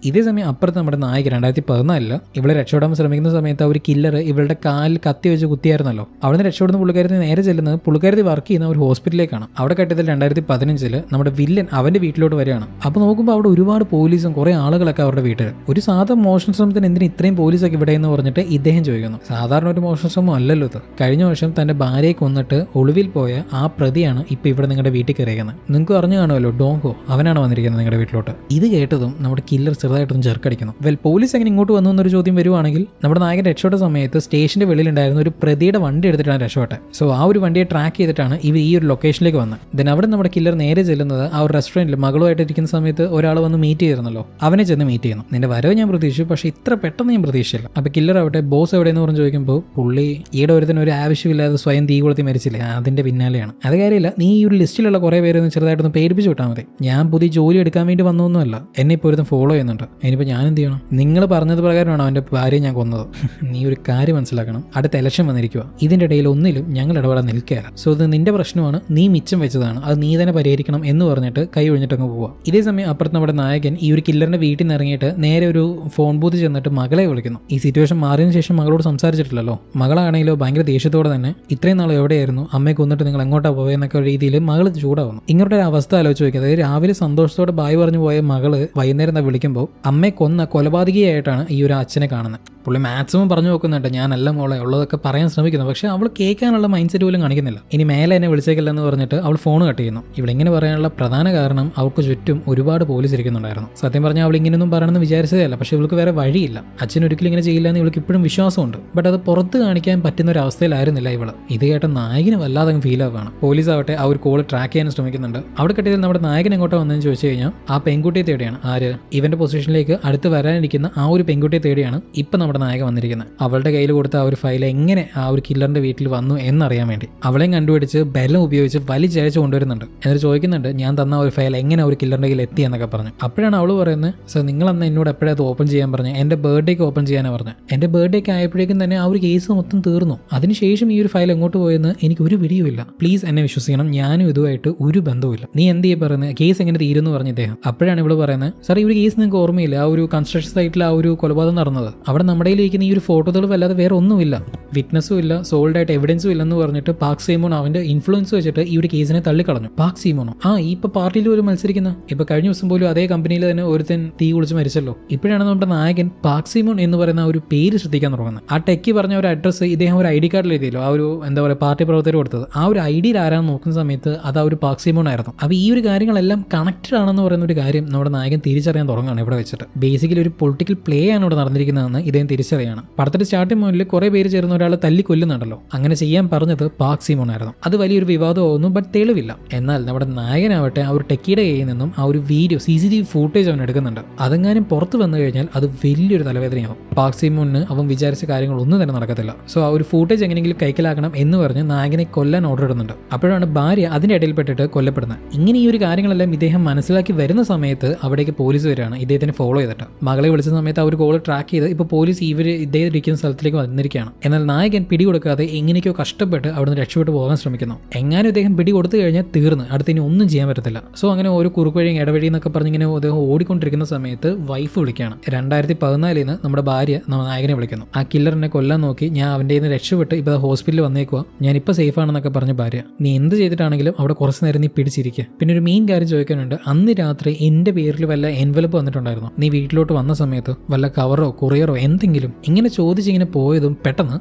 ഇതേസമയം അപ്പുറത്ത് നമ്മുടെ നായിക 2014 ഇവളെ രക്ഷപ്പെടാൻ ശ്രമിക്കുന്ന സമയത്ത് ആ ഒരു കില്ലർ ഇവളുടെ കാലിൽ കത്തി വെച്ച് കുത്തിയായിരുന്നല്ലോ. അവിടെ നിന്ന് രക്ഷപ്പെടുന്ന പുള്ളിക്കാരത്തി നേരെ ചെല്ലുന്നത് പുള്ളിക്കാരത്തി വർക്ക് ചെയ്യുന്ന ഒരു ഹോസ്പിറ്റലിലേക്കാണ്. അവിടെ കെട്ടിയതിൽ 2015 നമ്മുടെ വില്ലൻ അവന്റെ വീട്ടിലോട്ട് വരികയാണ്. അപ്പോൾ നോക്കുമ്പോൾ അവിടെ ഒരുപാട് പോലീസും കുറെ ആളുകളൊക്കെ അവരുടെ വീട്ടിൽ. ഒരു സാധാരണ മോഷണ ശ്രമത്തിന് എന്തിനാ ഇത്രയും പോലീസൊക്കെ ഇവിടെ എന്ന് പറഞ്ഞിട്ട് ഇദ്ദേഹം ചോദിക്കുന്നു. സാധാരണ ഒരു മോഷണ ശ്രമം അല്ലല്ലോ ഇത്. കഴിഞ്ഞ വർഷം തന്റെ ഭാര്യയെ കൊന്നിട്ട് ഒളിവിൽ പോയ ആ പ്രതിയാണ് ഇപ്പൊ ഇവിടെ നിങ്ങളുടെ വീട്ടിൽ കയറിയിരിക്കുന്നത്. നിങ്ങൾക്ക് അറിഞ്ഞു കാണുമല്ലോ, ഡോങ്കോ അവനാണ് വന്നിരിക്കുന്നത് നിങ്ങളുടെ വീട്ടിലോട്ട്. ഇത് കേട്ടതും നമ്മുടെ കില്ലർ ചെറുതായിട്ടൊന്നും ചെറുക്കടിക്കുന്നു. പോലീസ് എങ്ങനെ ഇങ്ങോട്ട് വന്നു എന്നൊരു ചോദ്യം വരുവാണെങ്കിൽ നമ്മുടെ നായകൻ രക്ഷപ്പെട്ട സമയത്ത് സ്റ്റേഷന്റെ വെളിയിലുണ്ടായിരുന്ന ഒരു പ്രതിയുടെ വണ്ടി എടുത്തിട്ടാണ് രക്ഷപ്പെട്ടത്. സോ ആ ഒരു വണ്ടിയെ ട്രാക്ക് ചെയ്തിട്ടാണ് ഇവർ ഈ ഒരു ലൊക്കേഷനിലേക്ക് വന്നത്. ദെൻ അവിടെ നമ്മുടെ കില്ലർ നേരെ ചെല്ലുന്നത് ആ ഒരു റെസ്റ്റോറന്റിൽ മകളുമായിട്ട് ഇരിക്കുന്ന സമയത്ത് ഒരാൾ വന്ന് മീറ്റ് ചെയ്തിരുന്നല്ലോ, അവനെ ചെന്ന് മീറ്റ് ചെയ്യുന്നു. നിന്റെ വരവ് ഞാൻ പ്രതീക്ഷിച്ചു, പക്ഷേ ഇത്ര പെട്ടെന്ന് ഞാൻ പ്രതീക്ഷിച്ചില്ല. അപ്പൊ കില്ലർ ആവട്ടെ ബോസ് എവിടെയെന്ന് പറഞ്ഞ് ചോദിക്കുമ്പോൾ പുള്ളി ഈടെ ഒരുത്തിന് ഒരു ആവശ്യമില്ലാതെ സ്വയം തീ കൊളുത്തി മരിച്ചില്ലേ, അതിന്റെ പിന്നാലെയാണ്. അത് കാര്യമില്ല, നീ ഈ ഒരു ലിസ്റ്റിലുള്ള കുറെ പേരൊന്ന് ചെറുതായിട്ടൊന്ന് പേടിപ്പിച്ചു വിട്ടാൽ മതി. ഞാൻ പുതിയ ജോലി എടുക്കാൻ വേണ്ടി വന്നൊന്നുമല്ല, എന്നെ ഇപ്പോൾ ഒരുത്തം ഫോളോ ചെയ്യുന്നുണ്ട്. ഇനിയിപ്പോൾ ഞാൻ എന്ത് ചെയ്യണം? നിങ്ങൾ പറഞ്ഞത് പ്രകാരമാണ് അവന്റെ ഭാര്യയെ ഞാൻ കൊന്നത്. നീ ഒരു കാര്യം മനസ്സിലാക്കണം, അടുത്ത ഇലക്ഷൻ വന്നിരിക്കുക. ഇതിന്റെ ഇടയിൽ ഒന്നിലും ഞങ്ങൾ ഇടപെടാൻ നിൽക്കുകയല്ല. സോ ഇത് നിന്റെ പ്രശ്നമാണ്, നീ മിച്ചം വെച്ചതാണ്, അത് നീ തന്നെ പരിഹരിക്കണം എന്ന് പറഞ്ഞിട്ട് കൈ ഒഴിഞ്ഞിട്ടങ്ങ് പോവുക. ഇതേ സമയം അപ്പുറത്ത് നമ്മുടെ നായകൻ ഈ ഒരു കില്ലറിന്റെ വീട്ടിൽ നിന്ന് ഇറങ്ങിയിട്ട് നേരെ ഒരു ഫോൺ ബൂത്ത് ചെന്നിട്ട് മകളെ വിളിക്കുന്നു. ഈ സിറ്റുവേഷൻ മാറിയതിനു ശേഷം മകളോട് സംസാരിച്ചിട്ടില്ലല്ലോ. മകളാണെങ്കിലോ ഭയങ്കര ദേഷ്യത്തോടെ തന്നെ ഇത്രയും നാൾ എവിടെയായിരുന്നു, അമ്മയെ കൊന്നിട്ട് നിങ്ങൾ എങ്ങോട്ടാ പോയെന്നൊക്കെ രീതിയിൽ മകൾ ചൂടാവുന്നു. ഇങ്ങോട്ട് ഒരു അവസ്ഥ ആലോചിച്ച് നോക്കിയത്, രാവിലെ സന്തോഷത്തോടെ ബായ് പറഞ്ഞു പോയ മകള് വൈകുന്നേരം വിളിക്കുമ്പോൾ അമ്മയെ കൊന്ന കൊലപാതകിയായിട്ടാണ് ഈ ഒരു അച്ഛനെ കാണുന്നത്. പുള്ളി മാക്സിമം പറഞ്ഞു നോക്കുന്നുണ്ട്, ഞാനല്ല മോളെ ഉള്ളതൊക്കെ പറയാൻ ശ്രമിക്കുന്നു. പക്ഷെ അവൾ കേൾക്കാനുള്ള മൈൻഡ് സെറ്റ് പോലും കാണിക്കുന്നില്ല. ഇനി മേലെ എന്നെ വിളിച്ചേക്കില്ലെന്ന് പറഞ്ഞിട്ട് അവൾ ഫോൺ കട്ട് ചെയ്യുന്നു. ഇവിടെ ഇങ്ങനെ പറയാനുള്ള പ്രധാന കാരണം അവൾക്ക് ചുറ്റും ഒരുപാട് പോലീസ് ഇരിക്കുന്നുണ്ടായിരുന്നു. സത്യം പറഞ്ഞാൽ അവൾ ഇങ്ങനെയൊന്നും പറയണമെന്ന് വിചാരിച്ചതല്ല, പക്ഷെ ഇവൾക്ക് വേറെ വഴിയില്ല. അച്ഛൻ ഒരിക്കലും ഇങ്ങനെ ചെയ്യില്ല എന്ന് ഇവൾക്ക് ഇപ്പോഴും വിശ്വാസമുണ്ട്. ബട്ട് അത് പുറത്ത് കാണിക്കാൻ പറ്റുന്ന ഒരു അവസ്ഥയിലായിരുന്നില്ല ഇവള്. ഇത് കേട്ട നായകന് വല്ലാതെ ഫീൽ ആവുകയാണ്. പോലീസ് ആവട്ടെ ആ ഒരു കോൾ ട്രാക്ക് ചെയ്യാൻ ശ്രമിക്കുന്നുണ്ട്. അവിടെ കെട്ടിയതിൽ നമ്മുടെ നായകൻ എങ്ങോട്ടാ വന്നതെന്ന് ചോദിച്ചു കഴിഞ്ഞാൽ ആ പെൺകുട്ടിയെ തേടിയാണ്. ആര്? ഇവന്റെ പൊസിഷനിലേക്ക് അടുത്ത് വരാനിരിക്കുന്ന ആ ഒരു പെൺകുട്ടിയെ തേടിയാണ് ഇപ്പൊ നമ്മുടെ നായകൻ വന്നിരിക്കുന്നത്. അവളുടെ കയ്യിൽ കൊടുത്ത ആ ഒരു ഫയൽ എങ്ങനെ ആ ഒരു കില്ലറിന്റെ വീട്ടിൽ വന്നു എന്നറിയാൻ വേണ്ടി അവളെയും കണ്ടുപിടിച്ച് ബലം ഉപയോഗിച്ച് വലിച്ചയച്ച് കൊണ്ടുവരുന്നുണ്ട്. എന്നിട്ട് ചോദിക്കുന്നുണ്ട്, ഞാൻ തന്ന ഒരു ഫയൽ എങ്ങനെ ഒരു കില്ലറിന്റെ കയ്യിൽ എത്തി എന്നൊക്കെ പറഞ്ഞു. അപ്പോഴാണ് അവള് പറയുന്നത്, സർ നിങ്ങൾ അന്ന് എന്നോട് എപ്പോഴാണ് അത് ഓപ്പൺ ചെയ്യാൻ പറഞ്ഞു? എന്റെ ബർത്ത്ഡേക്ക് ഓപ്പൺ ചെയ്യാനാണ് പറഞ്ഞത്. എന്റെ ബർത്ത്ഡേക്ക് ആയപ്പോഴേക്കും തന്നെ ആ ഒരു കേസ് മൊത്തം തീർന്നു. അതിനുശേഷം ഈ ഒരു ഫയൽ എങ്ങോട്ട് പോയെന്ന് എനിക്ക് ഒരു പിടിയുമില്ല. പ്ലീസ് എന്നെ വിശ്വസിക്കണം, ഞാനും ഇതുമായിട്ട് ഒരു ബന്ധവുമില്ല. നീ എന്ത് ചെയ്യാൻ പറയുന്നത്? കേസ് എങ്ങനെ തീരുന്നു പറഞ്ഞു ഇദ്ദേഹം. അപ്പോഴാണ് ഇവള് പറയുന്നത്, സാർ ഈ ഒരു കേസ് നിങ്ങൾക്ക് ഓർമ്മയില്ല, ആ ഒരു കൺസ്ട്രക്ഷൻ സൈറ്റിൽ ആ ഒരു കൊലപാതകം നടന്നത്. അവിടെ നമ്മുടെ ഇരിക്കുന്ന ഈ ഒരു ഫോട്ടോ തെളിവ് അല്ലാതെ വേറെ ഒന്നുമില്ല, വിറ്റ്നസ്സും ഇല്ല, സോൾഡ് ആയിട്ട് എവിഡൻസും ഇല്ലെന്ന് പറഞ്ഞിട്ട് പാക് സീമോൺ അവന്റെ ഇൻഫ്ലുവൻസ് വെച്ചിട്ട് ഈ ഒരു കേസിനെ തള്ളിക്കളഞ്ഞു. പാക് സീമോണോ? ആ ഇപ്പൊ പാർട്ടിയിൽ ഒരു മത്സരിക്കുന്ന, ഇപ്പൊ കഴിഞ്ഞ ദിവസം പോലും അതേ കമ്പനിയിൽ തന്നെ ഒരുത്തൻ തീ കുളിച്ച് മരിച്ചല്ലോ. ഇപ്പോഴാണ് നമ്മുടെ നായകൻ പാക് സീമോൺ എന്ന് പറയുന്ന ആ ഒരു പേര് ശ്രദ്ധിക്കാൻ തുടങ്ങുന്നത്. ആ ടെക്കി പറഞ്ഞ ഒരു അഡ്രസ്സ് ഇദ്ദേഹം ഒരു ID കാർഡിൽ എഴുതിയല്ലോ, ആ ഒരു എന്താ പറയുക പാർട്ടി പ്രവർത്തകർ കൊടുത്തത്. ആ ഒരു IDയിൽ ആരാന്ന് നോക്കുന്ന സമയത്ത് അത് ആ ഒരു പാക് സീമോൺ ആയിരുന്നു. അപ്പൊ ഈ ഒരു കാര്യങ്ങളെല്ലാം കണക്റ്റഡ് ആണെന്ന് പറയുന്ന ഒരു കാര്യം നമ്മുടെ നായകൻ തിരിച്ചറിയാൻ തുടങ്ങുകയാണ് ഇവിടെ വെച്ചിട്ട്. ബേസിക്കലി ഒരു പൊളിറ്റിക്കൽ പ്ലേ ആണ് ഇവിടെ നടന്നിരിക്കുന്നതെന്ന് ഇദ്ദേഹം തിരിച്ചറിയാണ്. പടത്തിന്റെ സ്റ്റാർട്ടിംഗ് പോയിന്റിൽ കുറെ പേര് ചേർന്ന ഒരാളെ തല്ലി കൊല്ലുന്നുണ്ടല്ലോ, അങ്ങനെ ചെയ്യാൻ പറഞ്ഞത് പാക് സീമോൺ ആയിരുന്നു. അത് വലിയൊരു വിവാദമാവുന്നു, ബട്ട് തെളിവില്ല. എന്നാൽ നമ്മുടെ നായകനാവട്ടെ ആ ഒരു ടെക്കിയുടെ കയ്യിൽ നിന്നും ആ ഒരു വീഡിയോ CCTV ഫൂട്ടേജ് അവൻ എടുക്കുന്നുണ്ട്. അതെങ്ങാനും പുറത്ത് വന്നു കഴിഞ്ഞാൽ അത് വലിയൊരു തലവേദനയാവും. പാക് സീമോണിന് അവൻ വിചാരിച്ച കാര്യങ്ങളൊന്നും തന്നെ നടക്കത്തില്ല. സോ ആ ഒരു ഫൂട്ടേജ് എങ്ങനെയെങ്കിലും കൈക്കലാക്കണം എന്ന് പറഞ്ഞ് നായകനെ കൊല്ലാൻ ഓർഡർ ഇടുന്നുണ്ട്. അപ്പോഴാണ് ഭാര്യ അതിന്റെ ഇടയിൽപ്പെട്ടിട്ട് കൊല്ലപ്പെടുന്നത്. ഇങ്ങനെ ഈ ഒരു കാര്യങ്ങളെല്ലാം ഇദ്ദേഹം മനസ്സിലാക്കി വരുന്ന സമയത്ത് അവിടേക്ക് പോലീസ് വരികയാണ് ഇദ്ദേഹത്തിനെ ഫോളോ ചെയ്തിട്ട്. മകളെ വിളിച്ച സമയത്ത് ആ ഒരു കോൾ ട്രാക്ക് ചെയ്ത് ഇപ്പോൾ പോലീസ് ഇദ്ദേഹം ഇരിക്കുന്ന സ്ഥലത്തേക്ക് വന്നിരിക്കുകയാണ്. എന്നാൽ നായകൻ പിടികൊടുക്കാതെ എങ്ങനെയൊക്കെയോ കഷ്ടപ്പെട്ട് അവിടുന്ന് രക്ഷപ്പെട്ട് പോകാൻ ശ്രമിക്കുന്നു. എങ്ങാനും ഇദ്ദേഹം പിടി കൊടുത്തു കഴിഞ്ഞാൽ തീർന്ന്, അടുത്ത് ഇനി ഒന്നും ചെയ്യാൻ പറ്റത്തില്ല. സോ അങ്ങനെ ഒരു കുറുക്കുവഴിയും ഇടവഴി എന്നൊക്കെ പറഞ്ഞ് ഇങ്ങനെ അദ്ദേഹം ഓടിക്കൊണ്ടിരിക്കുന്ന സമയത്ത് വൈഫ് വിളിക്കുകയാണ്. 2014 നമ്മുടെ ഭാര്യ നായകനെ വിളിക്കുന്നു. ആ കില്ലറിനെ കൊല്ലാൻ നോക്കി ഞാൻ അവൻ്റെ നിന്ന് രക്ഷപ്പെട്ട് ഇപ്പോൾ ഹോസ്പിറ്റലിൽ വന്നേക്കുക, ഞാനിപ്പോൾ സേഫ് ആണെന്നൊക്കെ പറഞ്ഞ് ഭാര്യ, നീ എന്ത് ചെയ്തിട്ടാണെങ്കിലും അവിടെ കുറച്ച് നേരം നീ പിടിച്ചിരിക്കുക. പിന്നെ ഒരു മെയിൻ കാര്യം ചോദിക്കാനുണ്ട്, അന്ന് രാത്രി എൻ്റെ പേരിൽ വല്ല എൻവലപ്പ് വന്നിട്ടുണ്ടായിരുന്നു? നീ വീട്ടിലോട്ട് വന്ന സമയത്ത് വല്ല കവറോ കൊറിയറോ എന്തെങ്കിലും? ഇങ്ങനെ ചോദിച്ചിങ്ങനെ പോയതും പെട്ടെന്ന്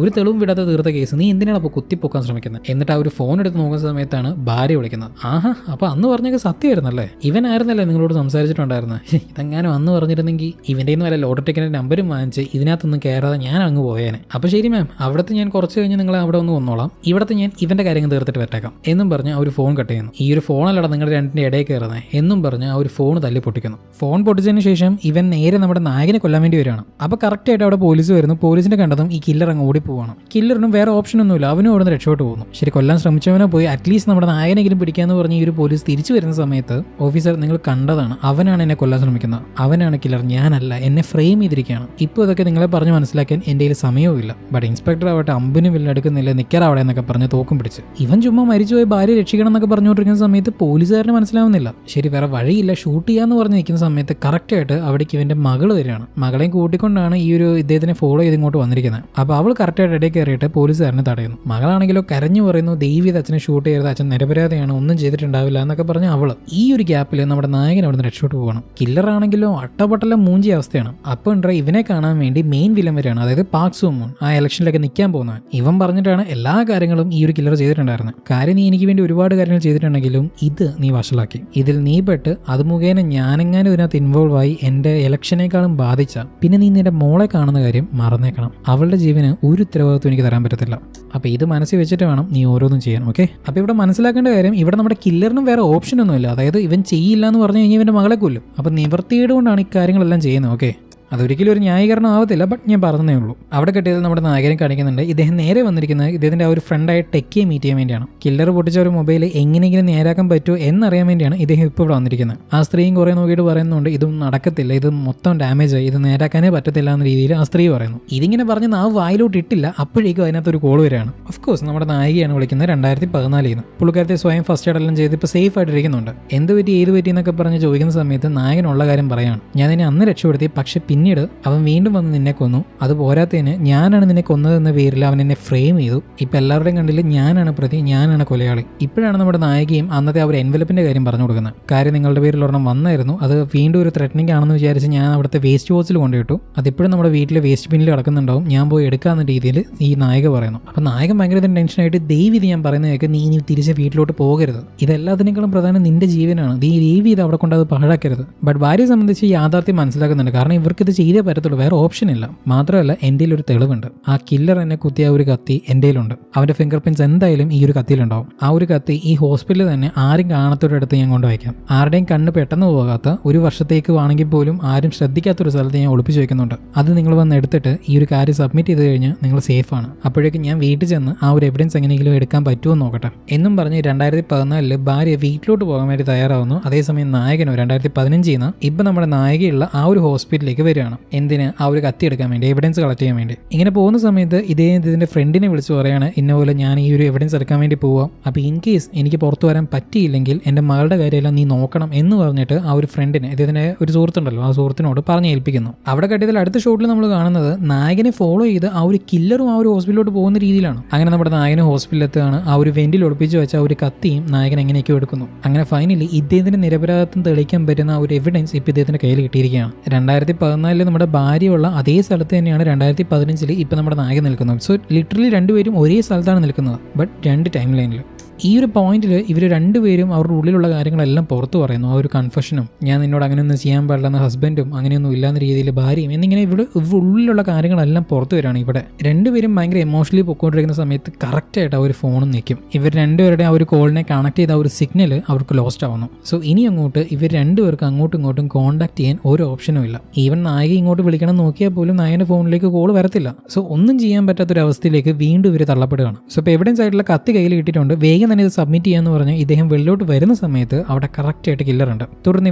ഒരു തെളിവും വിടാതെ തീർത്ത കേസ് നീ എന്തിനാണ് അപ്പോൾ കുത്തിപ്പൊക്കാൻ ശ്രമിക്കുന്നത്? എന്നിട്ട് ആ ഒരു ഫോൺ എടുത്ത് നോക്കുന്ന സമയത്താണ് ഭാര്യ വിളിക്കുന്നത്. ആഹാ, അപ്പോൾ അന്ന് പറഞ്ഞൊക്കെ സത്യമായിരുന്നല്ലേ? ഇവനായിരുന്നല്ലേ നിങ്ങളോട് സംസാരിച്ചിട്ടുണ്ടായിരുന്നത്? ഇതെങ്ങാനും അന്ന് പറഞ്ഞിരുന്നെങ്കിൽ ഇവൻ്റെ വല്ല ലോട്ടറി ടിക്കറ്റിൻ്റെ നമ്പരും വാങ്ങിച്ച് ഇതിനകത്തൊന്നും കയറാതെ ഞാൻ അങ്ങ് പോയേനെ. അപ്പോൾ ശരി മാം, അവിടുത്തെ ഞാൻ കുറച്ച് കഴിഞ്ഞ് നിങ്ങളെ അവിടെ ഒന്ന് വന്നോളാം, ഇവിടുത്തെ ഞാൻ ഇവൻ്റെ കാര്യങ്ങൾ തീർത്തിട്ട് വരട്ടേക്കാം എന്നും പറഞ്ഞ് ആ ഒരു ഫോൺ കട്ട് ചെയ്യുന്നു. ഈ ഒരു ഫോണല്ലട നിങ്ങളുടെ രണ്ടിൻ്റെ ഇടയിൽ കയറുന്നത് എന്നും പറഞ്ഞ് ആ ഒരു ഫോൺ തല്ലി പൊട്ടിക്കുന്നു. ഫോൺ പൊട്ടിച്ചതിന് ശേഷം ഇവൻ നേരെ നമ്മുടെ നായകനെ കൊല്ലാൻ വേണ്ടി വരികയാണ്. അപ്പോൾ കറക്റ്റായിട്ട് അവിടെ പോലീസ് വരുന്നു. പോലീസിനെ കണ്ടതും ഈ കില്ലർ അങ്ങ് ഓടിപ്പോവാണ്. കില്ലറിനും വേറെ ഓപ്ഷൻ ഒന്നുമില്ല, അവനും അവിടെ നിന്ന് രക്ഷപ്പെട്ട് പോകുന്നു. ശരി, കൊല്ലാൻ ശ്രമിച്ചവനെ പോയി അറ്റ്ലീസ്റ്റ് നമ്മുടെ നായകനെങ്കിലും പിടിക്കാന്ന് പറഞ്ഞ് ഈ ഒരു പോലീസ് തിരിച്ചു വരുന്ന സമയത്ത് ഓഫീസർ നിങ്ങൾ കണ്ടതാണ്, അവനാണ് എന്നെ കൊല്ലാൻ ശ്രമിക്കുന്നത്, അവനാണ് കില്ലർ, ഞാനല്ല, എന്നെ ഫ്രെയിം ചെയ്തിരിക്കുകയാണ്. ഇപ്പോൾ ഇതൊക്കെ നിങ്ങളെ പറഞ്ഞ് മനസ്സിലാക്കാൻ എൻ്റെ കയ്യിൽ സമയവുമില്ല. ബട്ട് ഇൻസ്പെക്ടർ ആവട്ടെ അമ്പിനും വില്ലെടുക്കുന്നില്ല, നിൽക്കാറവിടെ എന്നൊക്കെ പറഞ്ഞ് തോക്കും പിടിച്ച് ഇവൻ ചുമ്മാ മരിച്ചുപോയി ഭാര്യ രക്ഷിക്കണം എന്നൊക്കെ പറഞ്ഞുകൊണ്ടിരിക്കുന്ന സമയത്ത് പോലീസുകാരന് മനസ്സിലാവുന്നില്ല. ശരി, വേറെ വഴിയില്ല, ഷൂട്ട് ചെയ്യാന്ന് പറഞ്ഞ് നിൽക്കുന്ന സമയത്ത് കറക്റ്റായിട്ട് അവിടേക്ക് ഇവന്റെ മകള് വരികയാണ്. മകളെയും കൂട്ടിക്കൊണ്ടാണ് ഈ ഒരു ഇദ്ദേഹത്തിനെ ഫോളോ ചെയ്ത് ഇങ്ങോട്ട് വന്നിരിക്കുന്നത്. അപ്പോൾ അവൾ കറക്റ്റായിട്ട് ഇടയിൽ കയറിയിട്ട് പോലീസുകാരനെ തടയുന്നു. മകളാണെങ്കിലോ കരഞ്ഞു പറയുന്നു, ദൈവീത് അച്ഛനെ ഷൂട്ട് ചെയ്തത്, അച്ഛൻ നിരപരാധിയാണ്, ഒന്നും ചെയ്തിട്ടുണ്ടാവില്ല എന്നൊക്കെ പറഞ്ഞ് അവള് ഈ ഒരു ഗ്യാപ്പിൽ നമ്മുടെ നായകൻ അവിടെ നിന്ന് രക്ഷപ്പെട്ടു പോകണം. കില്ലറാണെങ്കിലോ അട്ടപട്ടല മൂഞ്ചി അവസ്ഥയാണ്. അപ്പോൾ ഉണ്ടോ ഇവനെ കാണാൻ വേണ്ടി മെയിൻ വില്ലൻ വരെയാണ്, അതായത് പാക് സൂമോൺ, ആ ഇലക്ഷനിലൊക്കെ നിൽക്കാൻ പോകുന്നവൻ. ഇവൻ പറഞ്ഞിട്ടാണ് എല്ലാ കാര്യങ്ങളും ഈ ഒരു കില്ലർ ചെയ്തിട്ടുണ്ടായിരുന്നത്. കാര്യം നീ എനിക്ക് വേണ്ടി ഒരുപാട് കാര്യങ്ങൾ ചെയ്തിട്ടുണ്ടെങ്കിലും ഇത് നീ വഷളാക്കി, ഇതിൽ നീ പെട്ട് അത് മുഖേന ഞാനെങ്ങാനും ഇതിനകത്ത് ഇൻവോൾവ് ആയി എൻ്റെ ഇലക്ഷനേക്കാളും ബാധിച്ച പിന്നെ നീ നിന്റെ മോളെ കാണുന്ന കാര്യം മറന്നേക്കണം. അവളുടെ ജീവന് ഒരു ഉത്തരവാദിത്വം എനിക്ക് തരാൻ പറ്റത്തില്ല. അപ്പോൾ ഇത് മനസ്സിൽ വെച്ചിട്ട് വേണം നീ ഓരോന്നും ചെയ്യാൻ. ഓക്കെ, അപ്പോൾ ഇവിടെ മനസ്സിലാക്കേണ്ട കാര്യം, ഇവിടെ നമ്മുടെ കില്ലറിനും വേറെ ഓപ്ഷൻ ഒന്നുമില്ല. അതായത് ഇവൻ ചെയ്യില്ല എന്ന് പറഞ്ഞു കഴിഞ്ഞാൽ ഇവൻ്റെ മകളെ കൊല്ലും. അപ്പോൾ നിവർത്തിയുടെ കൊണ്ടാണ് ഈ കാര്യങ്ങളെല്ലാം ചെയ്യുന്നത്. ഓക്കെ, അതൊരിക്കലും ഒരു ന്യായീകരണം ആവത്തില്ല, ബട്ട് ഞാൻ പറഞ്ഞതേ ഉള്ളൂ. അവിടെ കെട്ടിയത് നമ്മുടെ നായകനെ കാണിക്കുന്നുണ്ട്. ഇദ്ദേഹം നേരെ വന്നിരിക്കുന്നത് ഇദ്ദേഹത്തിൻ്റെ ആ ഒരു ഫ്രണ്ടായ ടെക്കിയെ മീറ്റ് ചെയ്യാൻ വേണ്ടിയാണ്. കില്ലർ പൊട്ടിച്ച ഒരു മൊബൈൽ എങ്ങനെയെങ്കിലും നേരാക്കാൻ പറ്റുമോ എന്നറിയാൻ വേണ്ടിയാണ് ഇദ്ദേഹം ഇപ്പോൾ ഇവിടെ വന്നിരിക്കുന്നത്. ആ സ്ത്രീയും കുറേ നോക്കിയിട്ട് പറയുന്നുണ്ട് ഇതൊന്നും നടക്കത്തില്ല, ഇത് മൊത്തം ഡാമേജ് ആയി, ഇത് നേരാക്കാനേ പറ്റത്തില്ല എന്ന രീതിയിൽ ആ സ്ത്രീ പറയുന്നു. ഇതിങ്ങനെ പറഞ്ഞ് നാവ് വായിലോട്ട് ഇട്ടില്ല, അപ്പോഴേക്കും അതിനകത്തൊരു കോൾ വരികയാണ്. ഓഫ്കോഴ്സ് നമ്മുടെ നായികയാണ് വിളിക്കുന്നത്. 2014 പുള്ളിക്കാരത്തെ സ്വയം ഫസ്റ്റ് എയ്ഡ് എല്ലാം ചെയ്ത് ഇപ്പോൾ സേഫ് ആയിട്ടിരിക്കുന്നുണ്ട്. എന്ത് പറ്റി ഏത് പറ്റി എന്നൊക്കെ പറഞ്ഞ് ചോദിക്കുന്ന സമയത്ത് നായകനുള്ള കാര്യം പറയാണ്, ഞാൻ നിന്നെ അന്ന് രക്ഷപ്പെടുത്തി, പക്ഷെ പിന്നീട് അവൻ വീണ്ടും വന്ന് നിന്നെ കൊന്നു, അത് പോരാത്തതിന് ഞാനാണ് നിന്നെ കൊന്നതെന്ന പേരിൽ അവൻ എന്നെ ഫ്രെയിം ചെയ്തു. ഇപ്പം എല്ലാവരുടെയും കണ്ടിൽ ഞാനാണ് പ്രതി, ഞാനാണ് കൊലയാളി. ഇപ്പോഴാണ് നമ്മുടെ നായികയും അന്നത്തെ ആ ഒരു എൻവലപ്പിൻ്റെ കാര്യം പറഞ്ഞു കൊടുക്കുന്നത്. കാര്യം നിങ്ങളുടെ പേരിൽ ഒരെണ്ണം വന്നായിരുന്നു, അത് വീണ്ടും ഒരു ത്രെറ്റനിങ് ആണെന്ന് വിചാരിച്ച് ഞാൻ അവിടുത്തെ വേസ്റ്റ് ബോക്സിൽ കൊണ്ടുപോയിട്ടു, അതിപ്പോഴും നമ്മുടെ വീട്ടിലെ വേസ്റ്റ് ബിന്നിൽ കിടക്കുന്നുണ്ടാവും, ഞാൻ പോയി എടുക്കാവുന്ന രീതിയിൽ ഈ നായിക പറയുന്നു. അപ്പം നായകൻ ഭയങ്കര ടെൻഷനായിട്ട് ദൈവം ഞാൻ പറയുന്നതൊക്കെ നീ ഇനി തിരിച്ച് വീട്ടിലോട്ട് പോകരുത്, ഇതെല്ലാത്തിനേക്കാളും പ്രധാനം നിന്റെ ജീവനാണ്, നീ ദൈവം അവിടെ കൊണ്ട് അത് പാഴാക്കരുത്. ബട്ട് ഭാര്യയെ സംബന്ധിച്ച് യാഥാർത്ഥ്യം മനസ്സിലാക്കുന്നുണ്ട്. കാരണം ഇവർക്കിത് ചെയ്തേ പറ്റത്തുള്ളൂ, വേറെ ഓപ്ഷൻ ഇല്ല. മാത്രമല്ല എൻ്റെ ഒരു തെളിവുണ്ട്, ആ കില്ലർ എന്നെ കുത്തിയ ഒരു കത്തി എൻ്റെ കയ്യിലുണ്ട്, അവൻ്റെ ഫിംഗർ പ്രിന്റ്സ് എന്തായാലും ഈ ഒരു കത്തിയിലുണ്ടാവും. ആ ഒരു കത്തി ഈ ഹോസ്പിറ്റലിൽ തന്നെ ആരും കാണാത്തൊരിടത്ത് ഞാൻ കൊണ്ടുവയ്ക്കാം. ആരുടെയും കണ്ണ് പെട്ടെന്ന് പോകാത്ത, ഒരു വർഷത്തേക്ക് ആണെങ്കിൽ പോലും ആരും ശ്രദ്ധിക്കാത്തൊരു സ്ഥലത്ത് ഞാൻ ഒളിപ്പിച്ച് വെക്കുന്നുണ്ട്. അത് നിങ്ങൾ വന്ന് എടുത്തിട്ട് ഈ ഒരു കാര്യം സബ്മിറ്റ് ചെയ്ത് കഴിഞ്ഞാൽ നിങ്ങൾ സേഫാണ്. അപ്പോഴേക്കും ഞാൻ വീട്ടിൽ ചെന്ന് ആ ഒരു എവിഡൻസ് എങ്ങനെയെങ്കിലും എടുക്കാൻ പറ്റുമോ നോക്കട്ടെ എന്നും പറഞ്ഞ് 2014 ഭാര്യ വീട്ടിലോട്ട് പോകാൻ വേണ്ടി തയ്യാറാവുന്നു. അതേസമയം നായകനോ 2015 ഇപ്പം നമ്മുടെ നായികയുള്ള ആ ഒരു ഹോസ്പിറ്റലിലേക്ക് വരികയാണ്. എന്തിന്? ആ ഒരു കത്തി എടുക്കാൻ വേണ്ടി, എവിഡൻസ് കളക്ട് ചെയ്യാൻ വേണ്ടി. ഇങ്ങനെ പോകുന്ന സമയത്ത് ഇതിൻ്റെ ഫ്രണ്ടിനെ വിളിച്ച് പറയാണ്, ഇന്നപോലെ ഞാൻ ഈ ഒരു എവിഡൻസ് എടുക്കാൻ വേണ്ടി പോവാം, അപ്പോൾ ഇൻ കേസ് എനിക്ക് പുറത്തു വരാൻ പറ്റിയില്ലെങ്കിൽ എൻ്റെ മകളുടെ കാര്യമെല്ലാം നീ നോക്കണം എന്ന് പറഞ്ഞിട്ട് ആ ഒരു ഫ്രണ്ടിനെ, ഇതിൻ്റെ ഒരു സുഹൃത്തുണ്ടല്ലോ, ആ സുഹൃത്തിനോട് പറഞ്ഞ് ഏൽപ്പിക്കുന്നു. അവിടെ കട്ടിയതിൽ അടുത്ത ഷോട്ടിൽ നമ്മൾ കാണുന്നത് നായകനെ ഫോളോ ചെയ്ത് ആ ഒരു കില്ലറും ആ ഒരു ഹോസ്പിറ്റലിലോട്ട് പോകുന്ന രീതിയിലാണ്. അങ്ങനെ നമ്മുടെ നായകനെ ഹോസ്പിറ്റലിൽ എത്തുകയാണ്. ആ ഒരു വെന്റിൽ ഒളിപ്പിച്ച് വെച്ച ആ ഒരു കത്തിയും നായകൻ എങ്ങനെയൊക്കെയോ എടുക്കുന്നു. അങ്ങനെ ഫൈനലി ഇദ്ദേഹത്തിന്റെ നിരപരാധിത്വം തെളിയിക്കാൻ പറ്റുന്ന ഒരു എവിഡൻസ് ഇപ്പോൾ ഇദ്ദേഹത്തിന്റെ കയ്യിൽ കിട്ടിയിരിക്കുകയാണ്. 2014 നമ്മുടെ ഭാര്യയുള്ള അതേ സ്ഥലത്ത് തന്നെയാണ് 2015 ഇപ്പം നമ്മുടെ നായകൻ നിൽക്കുന്നത്. സോ ലിറ്ററലി രണ്ടുപേരും ഒരേ സ്ഥലത്താണ് നിൽക്കുന്നത്, ബട്ട് രണ്ട് ടൈം ലൈനിൽ. ഈ ഒരു പോയിന്റിൽ ഇവർ രണ്ടുപേരും അവരുടെ ഉള്ളിലുള്ള കാര്യങ്ങളെല്ലാം പുറത്തു പറയുന്നു. ആ ഒരു കൺഫെഷനും, ഞാൻ നിന്നോട് അങ്ങനെയൊന്നും ചെയ്യാൻ പാടില്ലെന്ന ഹസ്ബൻഡും, അങ്ങനെയൊന്നും ഇല്ലാന്ന രീതിയിൽ ഭാര്യയും, എന്നിങ്ങനെ ഇവിടെ ഉള്ളിലുള്ള കാര്യങ്ങളെല്ലാം പുറത്തു വരികയാണ്. ഇവിടെ രണ്ടുപേരും ഭയങ്കര എമോഷണലി പൊക്കോണ്ടിരിക്കുന്ന സമയത്ത് കറക്റ്റായിട്ട് ആ ഒരു ഫോണും നിൽക്കും. ഇവർ രണ്ടുപേരുടെ ആ ഒരു കോളിനെ കണക്ട് ചെയ്ത ആ ഒരു സിഗ്നൽ അവർക്ക് ലോസ്റ്റ് ആവുന്നു. സോ ഇനി അങ്ങോട്ട് ഇവർ രണ്ടുപേർക്ക് അങ്ങോട്ടും ഇങ്ങോട്ടും കോൺടാക്ട് ചെയ്യാൻ ഒരു ഓപ്ഷനും ഇല്ല. ഈവൻ നായിക ഇങ്ങോട്ട് വിളിക്കണം നോക്കിയാൽ പോലും നായകൻ്റെ ഫോണിലേക്ക് കോൾ വരത്തില്ല. സോ ഒന്നും ചെയ്യാൻ പറ്റാത്തൊരവസ്ഥയിലേക്ക് വീണ്ടും ഇവർ തള്ളപ്പെടുകയാണ്. സോ ഇപ്പോൾ എവിഡൻസ് ആയിട്ടുള്ള കത്തി കയ്യിൽ കിട്ടിയിട്ടുണ്ട്, വേഗം തന്നെ ഇത് സബ്മിറ്റ് ചെയ്യാന്ന് പറഞ്ഞ് ഇദ്ദേഹം വെളിലോട്ട് വരുന്ന സമയത്ത് അവിടെ കറക്റ്റായിട്ട് കില്ലറുണ്ട്. തുടർന്ന്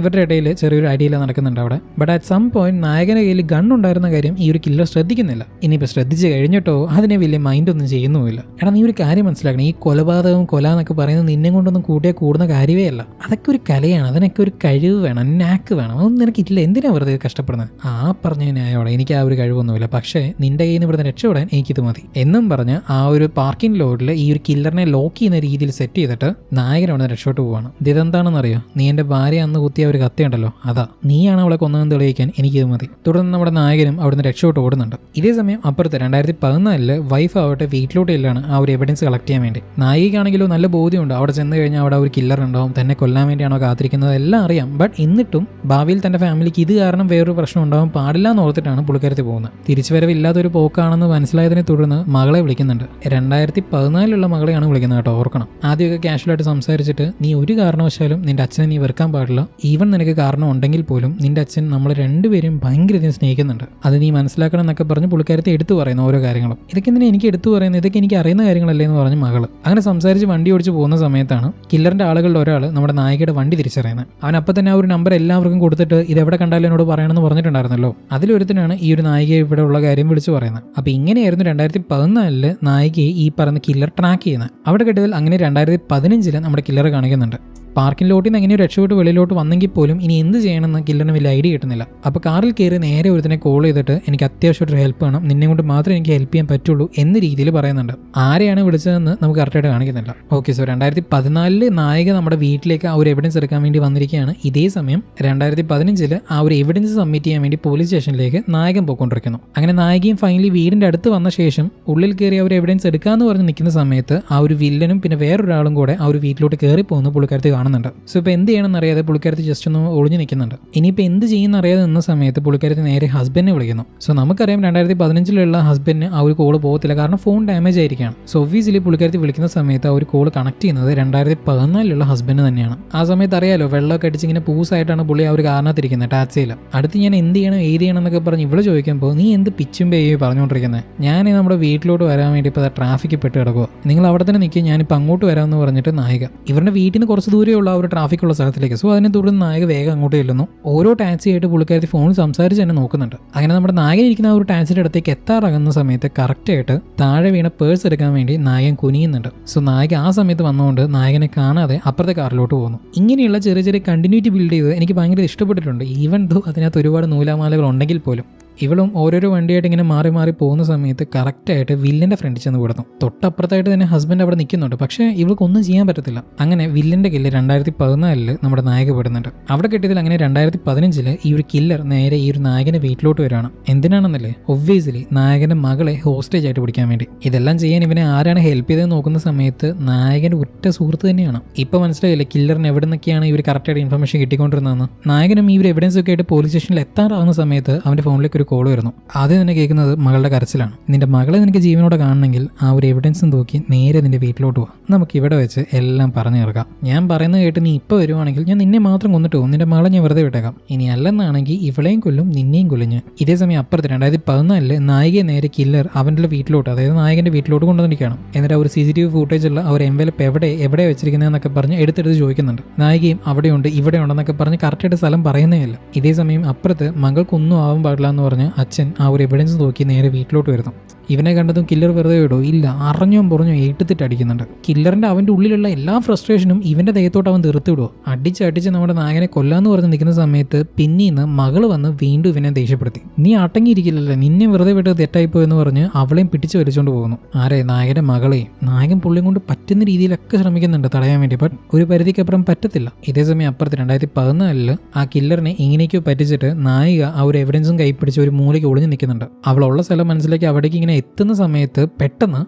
ഇവരുടെ ഇടയിൽ ചെറിയൊരു ഐഡിയ നടക്കുന്നുണ്ട് അവിടെ. ബട്ട് അറ്റ് സം പോയിന്റ് നായകന്റെ കയ്യിൽ ഗൺ ഉണ്ടായിരുന്ന കാര്യം ഈ ഒരു കില്ലർ ശ്രദ്ധിക്കുന്നില്ല. ഇനിയിപ്പോൾ ശ്രദ്ധിച്ച് കഴിഞ്ഞിട്ടോ അതിനെ വലിയ മൈൻഡ് ഒന്നും ചെയ്യുന്നുമില്ല. എടാ നീ ഒരു കാര്യം മനസ്സിലാക്കണം, ഈ കൊലപാതകവും കൊല എന്നൊക്കെ പറയുന്നത് നിന്നെ കൊണ്ടൊന്നും കൂട്ടിയാൽ കൂടുന്ന കാര്യമേ അല്ല. അതൊക്കെ ഒരു കലയാണ്, അതിനൊക്കെ ഒരു കഴിവ് വേണം, നാക്ക് വേണം. അതൊന്നും നിനക്കില്ല, എന്തിനാ വെറുതെ കഷ്ടപ്പെടുന്നത്? ആ പറഞ്ഞ ന്യായോടെ എനിക്ക് ആ ഒരു കഴിവൊന്നുമില്ല, പക്ഷേ നിന്റെ കയ്യിൽ നിന്ന് ഇവിടുന്ന് രക്ഷപ്പെടാൻ എനിക്കിത് മതി എന്നും പറഞ്ഞ് ആ ഒരു പാർക്കിംഗ് ലോഡിൽ ഈ ഒരു കില്ലറിനെ ലോക്ക് ചെയ്യുന്ന രീതി രീതിയിൽ സെറ്റ് ചെയ്തിട്ട് നായകൻ അവിടെ രക്ഷോട്ട് പോവാണ്. ഇതെന്താണെന്നറിയോ? നീ എൻ്റെ ഭാര്യ അന്ന് കുത്തിയ ഒരു കത്തിയുണ്ടല്ലോ, അതാ നീയാണ് അവളെ കൊന്നതെന്ന് തെളിയിക്കാൻ എനിക്കിത് മതി. തുടർന്ന് നമ്മുടെ നായകനും അവിടുന്ന് രക്ഷോട്ട് ഓടുന്നുണ്ട്. ഇതേ സമയം അപ്പുറത്ത് 2014 വൈഫ് ആവട്ടെ വീട്ടിലോട്ട് ഇല്ലാണ് ആ ഒരു എവിഡൻസ് കളക്ട് ചെയ്യാൻ വേണ്ടി. നായികയാണെങ്കിലും നല്ല ബോധ്യമുണ്ട് അവിടെ ചെന്ന് കഴിഞ്ഞാൽ അവിടെ ഒരു കില്ലർ ഉണ്ടാവും, തന്നെ കൊല്ലാൻ വേണ്ടിയാണോ കാത്തിരിക്കുന്നത് എല്ലാം അറിയാം. ബട്ട് എന്നിട്ടും ഭാവിയിൽ തന്റെ ഫാമിലിക്ക് ഇത് കാരണം വേറൊരു പ്രശ്നം ഉണ്ടാവാൻ പാടില്ല എന്ന് ഓർത്തിട്ടാണ് പുള്ളിക്കാരത്തി പോകുന്നത്. തിരിച്ചുവരവില്ലാത്തൊരു പോക്കാണെന്ന് മനസ്സിലായതിനെ തുടർന്ന് മകളെ വിളിക്കുന്നുണ്ട്. 2014 മകളെയാണ് വിളിക്കുന്നത് കേട്ടോ, ഓർക്കണം. ആദ്യമൊക്കെ കാഷ്വലായിട്ട് സംസാരിച്ചിട്ട് നീ ഒരു കാരണവശാലും നിന്റെ അച്ഛനെ നീ വെറുക്കാൻ പാടില്ല, ഈവൻ നിനക്ക് കാരണം ഉണ്ടെങ്കിൽ പോലും നിന്റെ അച്ഛൻ നമ്മൾ രണ്ടുപേരും ഭയങ്കരധികം സ്നേഹിക്കുന്നുണ്ട്, അത് നീ മനസ്സിലാക്കണം എന്നൊക്കെ പറഞ്ഞ് പുള്ളിക്കാരത്തെ എടുത്തു പറയുന്ന ഓരോ കാര്യങ്ങളും. ഇതൊക്കെ എന്തിനാ എനിക്ക് എടുത്തു പറയുന്നത്, ഇതൊക്കെ എനിക്ക് അറിയുന്ന കാര്യങ്ങളല്ലേ എന്ന് പറഞ്ഞ് മകള്. അങ്ങനെ സംസാരിച്ച് വണ്ടി ഓടിച്ച് പോകുന്ന സമയത്താണ് കില്ലറിന്റെ ആളുകളുടെ ഒരാൾ നമ്മുടെ നായികയുടെ വണ്ടി തിരിച്ചറിയുന്നത്. അവൻ അപ്പം തന്നെ ആ ഒരു നമ്പർ എല്ലാവർക്കും കൊടുത്തിട്ട് ഇതെവിടെ കണ്ടാലും എന്നോട് പറയണമെന്ന് പറഞ്ഞിട്ടുണ്ടായിരുന്നല്ലോ. അതിലൊരുത്തനാണ് ഈ ഒരു നായിക ഇവിടെ ഉള്ള കാര്യം വിളിച്ചു പറയുന്നത്. അപ്പൊ ഇങ്ങനെയായിരുന്നു 2014 നായികയെ ഈ പറയുന്ന കില്ലർ ട്രാക്ക് ചെയ്യുന്നത്. അവിടെ കിട്ടിയതിൽ അങ്ങനെ 2015 നമ്മുടെ കില്ലർ കാണിക്കുന്നുണ്ട്. പാർക്കിംഗ് ലോട്ടിൽ നിന്ന് എങ്ങനെയോ രക്ഷപ്പെട്ട് വെളിയിലോട്ട് വന്നെങ്കിൽ പോലും ഇനി എന്ത് ചെയ്യണമെന്ന് കില്ലറിന് വലിയ ഐഡിയ കിട്ടുന്നില്ല. അപ്പോൾ കാറിൽ കയറി നേരെ ഒരുത്തിനെ കോൾ ചെയ്തിട്ട് എനിക്ക് അത്യാവശ്യമായിട്ട് ഹെൽപ്പ് വേണം, നിന്നെ കൊണ്ട് മാത്രമേ എനിക്ക് ഹെൽപ്പ് ചെയ്യാൻ പറ്റുള്ളൂ എന്ന രീതിയിൽ പറയുന്നുണ്ട്. ആരെയാണ് വിളിച്ചതെന്ന് നമുക്ക് കറക്റ്റായിട്ട് കാണിക്കുന്നില്ല. ഓക്കെ, സോ 2014 നായിക നമ്മുടെ വീട്ടിലേക്ക് ആ ഒരു എവിഡൻസ് എടുക്കാൻ വേണ്ടി വന്നിരിക്കുകയാണ്. ഇതേ സമയം 2015 ആ ഒരു എവിഡൻസ് സബ്മിറ്റ് ചെയ്യാൻ വേണ്ടി പോലീസ് സ്റ്റേഷനിലേക്ക് നായകൻ പോയിക്കൊണ്ടിരിക്കുന്നു. അങ്ങനെ നായികയും ഫൈനലി വീടിന്റെ അടുത്ത് വന്ന ശേഷം ഉള്ളിൽ കയറി ആ ഒരു എവിഡൻസ് എടുക്കാമെന്ന് പറഞ്ഞ് നിൽക്കുന്ന സമയത്ത് ആ ഒരു വില്ലനും പിന്നെ വേറൊരാളും കൂടെ ആ ഒരു വീട്ടിലോട്ട് കയറി പോകുന്ന പുള്ളിക്കാരത്തി കാണുന്നുണ്ട്. സോ ഇപ്പോൾ എന്ത് ചെയ്യണമെന്ന് അറിയാതെ പുള്ളിക്കാരത്തി ജസ്റ്റ് ഒന്ന് ഒളിഞ്ഞു നിൽക്കുന്നുണ്ട്. ഇനിയിപ്പോൾ എന്ത് ചെയ്യുന്ന അറിയാതെ നിന്ന സമയത്ത് പുള്ളിക്കാരത്തി നേരെ ഹസ്ബൻഡിനെ വിളിക്കുന്നു. സോ നമുക്കറിയാം 2015 ഹസ്ബൻഡിന് ആ ഒരു കോള് പോകത്തില്ല, കാരണം ഫോൺ ഡാമേജ് ആയിരിക്കുകയാണ്. സോ ഒബ്വിയസ്ലി പുള്ളിക്കാരത്തി വിളിക്കുന്ന സമയത്ത് ആ ഒരു കോള് കണക്ട് ചെയ്യുന്നത് 2014 ഹസ്ബൻഡ് തന്നെയാണ്. ആ സമയത്ത് അറിയാലോ വെള്ളമൊക്കെ അടിച്ച് ഇങ്ങനെ പൂസായിട്ടാണ് പുള്ളി ആ ഒരു കാരണത്തിരിക്കുന്നത് ടാക്സിയിൽ. അടുത്ത് ഞാൻ എന്ത് ചെയ്യണം ഏത് ചെയ്യണം എന്നൊക്കെ പറഞ്ഞ് ഇവിടെ ചോദിക്കുമ്പോൾ നീ എന്ത് പിച്ചും പേയും പറഞ്ഞുകൊണ്ടിരിക്കുന്നത്, ഞാൻ നമ്മുടെ വീട്ടിലോട്ട് വരാൻ വേണ്ടി ഇപ്പോൾ ട്രാഫിക്കിൽ പെട്ട് കിടക്കുക, നിങ്ങൾ അവിടെ തന്നെ നിൽക്കുക, ഞാനിപ്പോൾ അങ്ങോട്ട് വരാമെന്ന് പറഞ്ഞിട്ട് നായിക ഇവരുടെ വീട്ടിൽ നിന്ന് കുറച്ച് ദൂരെയുള്ള ഒരു ട്രാഫിക്കുള്ള സ്ഥലത്തിലേക്ക്. സോ അതിനെ തുടർന്ന് നായക വേഗം അങ്ങോട്ട് ചെല്ലുന്നു. ഓരോ ടാക്സി ആയിട്ട് പുള്ളിക്കാരത്തി ഫോണിൽ സംസാരിച്ച് തന്നെ നോക്കുന്നുണ്ട്. അങ്ങനെ നമ്മുടെ നായകൻ ഇരിക്കുന്ന ആ ഒരു ടാക്സിയുടെ അടുത്തേക്ക് എത്താറാകുന്ന സമയത്ത് കറക്റ്റായിട്ട് താഴെ വീണ പേഴ്സ് എടുക്കാൻ വേണ്ടി നായകൻ കുനിയുന്നുണ്ട്. സോ നായക ആ സമയത്ത് വന്നുകൊണ്ട് നായകനെ കാണാതെ അപ്പുറത്തെ കാറിലോട്ട് പോകുന്നു. ഇങ്ങനെയുള്ള ചെറിയ ചെറിയ കണ്ടിന്യൂറ്റി ബിൽഡ് ചെയ്ത് എനിക്ക് ഭയങ്കര ഇഷ്ടപ്പെട്ടിട്ടുണ്ട്. ഈവൻ ദോ അതിനകത്ത് ഒരുപാട് നൂലാമാലകൾ ഉണ്ടെങ്കിൽ പോലും ഇവളും ഓരോരോ വണ്ടിയായിട്ട് ഇങ്ങനെ മാറി മാറി പോകുന്ന സമയത്ത് കറക്റ്റായിട്ട് വില്ലന്റെ ഫ്രണ്ടിൽ ചെന്ന് കൊടുത്തു. തൊട്ടപ്പുറത്തായിട്ട് തന്നെ ഹസ്ബൻഡ് അവിടെ നിൽക്കുന്നുണ്ട്. പക്ഷേ ഇവൾക്കൊന്നും ചെയ്യാൻ പറ്റത്തില്ല. അങ്ങനെ വില്ലന്റെ കില്ല് 2014 നമ്മുടെ നായക പെടുന്നുണ്ട്. അവിടെ കിട്ടിയതിൽ അങ്ങനെ 2015 ഈ ഒരു കില്ലർ നേരെ ഈ ഒരു നായകനെ വീട്ടിലോട്ട് വരികയാണ്. എന്തിനാണെന്നല്ലേ, ഒബ്വിയസ്ലി നായകന്റെ മകളെ ഹോസ്റ്റേജ് ആയിട്ട് പിടിക്കാൻ വേണ്ടി. ഇതെല്ലാം ചെയ്യാൻ ഇവനെ ആരാണ് ഹെൽപ്പ് ചെയ്തതെന്ന് നോക്കുന്ന സമയത്ത് നായകന്റെ ഉറ്റ സുഹൃത്ത് തന്നെയാണ്. ഇപ്പൊ മനസ്സിലായില്ലേ കില്ലറിന് എവിടെ നിന്നൊക്കെയാണ് ഇവർ കറക്റ്റായിട്ട് ഇൻഫർമേഷൻ കിട്ടിക്കൊണ്ടിരുന്നതെന്ന്. നായകനും ഈ ഒരു എവിഡൻസ് ഒക്കെ ആയിട്ട് പോലീസ് സ്റ്റേഷനിൽ എത്താറാവുന്ന സമയത്ത് അവന്റെ ഫോണിലേക്ക് ഒരു കോൾ വരുന്നു. ആദ്യം തന്നെ കേൾക്കുന്നത് മകളുടെ കരച്ചിലാണ്. നിന്റെ മകളെ നിനക്ക് ജീവനോടെ കാണണമെങ്കിൽ ആ ഒരു എവിഡൻസും തൂക്കി നേരെ നിന്റെ വീട്ടിലോട്ട് പോവാം, നമുക്ക് ഇവിടെ വെച്ച് എല്ലാം പറഞ്ഞു തീർക്കാം. ഞാൻ പറയുന്നത് കേട്ട് നീ ഇപ്പോൾ വരുവാണെങ്കിൽ ഞാൻ നിന്നെ മാത്രം കൊന്നിട്ട് പോകും, നിന്റെ മകളെ ഞാൻ വെറുതെ വിട്ടേക്കാം. ഇനി അല്ലെന്നാണെങ്കിൽ ഇവളെയും കൊല്ലും നിന്നെയും കൊല്ലിഞ്ഞ്. ഇതേ സമയം അപ്പുറത്ത് 2014 നായികയെ നേരെ കില്ലർ അവൻ്റെ വീട്ടിലോട്ട്, അതായത് നായകന്റെ വീട്ടിലോട്ട് കൊണ്ടുവന്നിരിക്കുകയാണ്. എന്നിട്ട് ഒരു CCTV ഫൂട്ടേജ് ഉള്ള ഒരു എൻവലപ്പ് എവിടെ വെച്ചിരിക്കുന്നതെന്നൊക്കെ പറഞ്ഞ് എടുത്തെടുത്ത് ചോദിക്കുന്നുണ്ട്. നായികയും അവിടെയുണ്ട് ഇവിടെ ഉണ്ടെന്നൊക്കെ പറഞ്ഞ് കറക്റ്റായിട്ട് സ്ഥലം പറയുന്നേയില്ല. ഇതേ സമയം അപ്പുറത്ത് മകൾക്കൊന്നും ആവാൻ പാടില്ല എന്ന് പറഞ്ഞ് അച്ഛൻ ആ ഒരു എവിഡൻസ് നോക്കി നേരെ വീട്ടിലോട്ട് വരുന്നു. ഇവനെ കണ്ടതും കില്ലർ വെറുതെ വിടോ ഇല്ല, അറിഞ്ഞോ പുറഞ്ഞോ ഏട്ടുത്തിട്ടടിക്കുന്നുണ്ട്. കില്ലറിന്റെ അവന്റെ ഉള്ളിലുള്ള എല്ലാ ഫ്രസ്ട്രേഷനും ഇവന്റെ ദേഹത്തോട്ട് അവൻ തീർത്തിവിടുവോ. അടിച്ച് നമ്മുടെ നായകനെ കൊല്ലാന്ന് പറഞ്ഞ് നിൽക്കുന്ന സമയത്ത് പിന്നീന്ന് മകള് വന്ന് വീണ്ടും ഇവനെ ദേഷ്യപ്പെടുത്തി. നീ അടങ്ങിയിരിക്കില്ലല്ലേ, നിന്നെ വെറുതെ വിട്ട് തെറ്റായിപ്പോയെന്ന് പറഞ്ഞ് അവളെയും പിടിച്ചു വലിച്ചുകൊണ്ട് പോകുന്നു. ആരെ, നായകന്റെ മകളെയും. നായകൻ പുള്ളിയും കൊണ്ട് പറ്റുന്ന രീതിയിലൊക്കെ ശ്രമിക്കുന്നുണ്ട് തടയാൻ വേണ്ടി, ബട്ട് ഒരു പരിധിക്കപ്പുറം പറ്റത്തില്ല. ഇതേ സമയം അപ്പുറത്ത് 2014 ആ കില്ലറിനെ എങ്ങനെയൊക്കെയോ പറ്റിച്ചിട്ട് നായിക ആ ഒരു എവിഡൻസും കൈപ്പിടിച്ച് ഒരു മൂലയ്ക്ക് ഒളിഞ്ഞു നിൽക്കുന്നുണ്ട്. അവളുള്ള സ്ഥലം മനസ്സിലാക്കി അവിടേക്ക് ഇങ്ങനെ എത്തുന്ന സമയത്ത് പെട്ടെന്ന്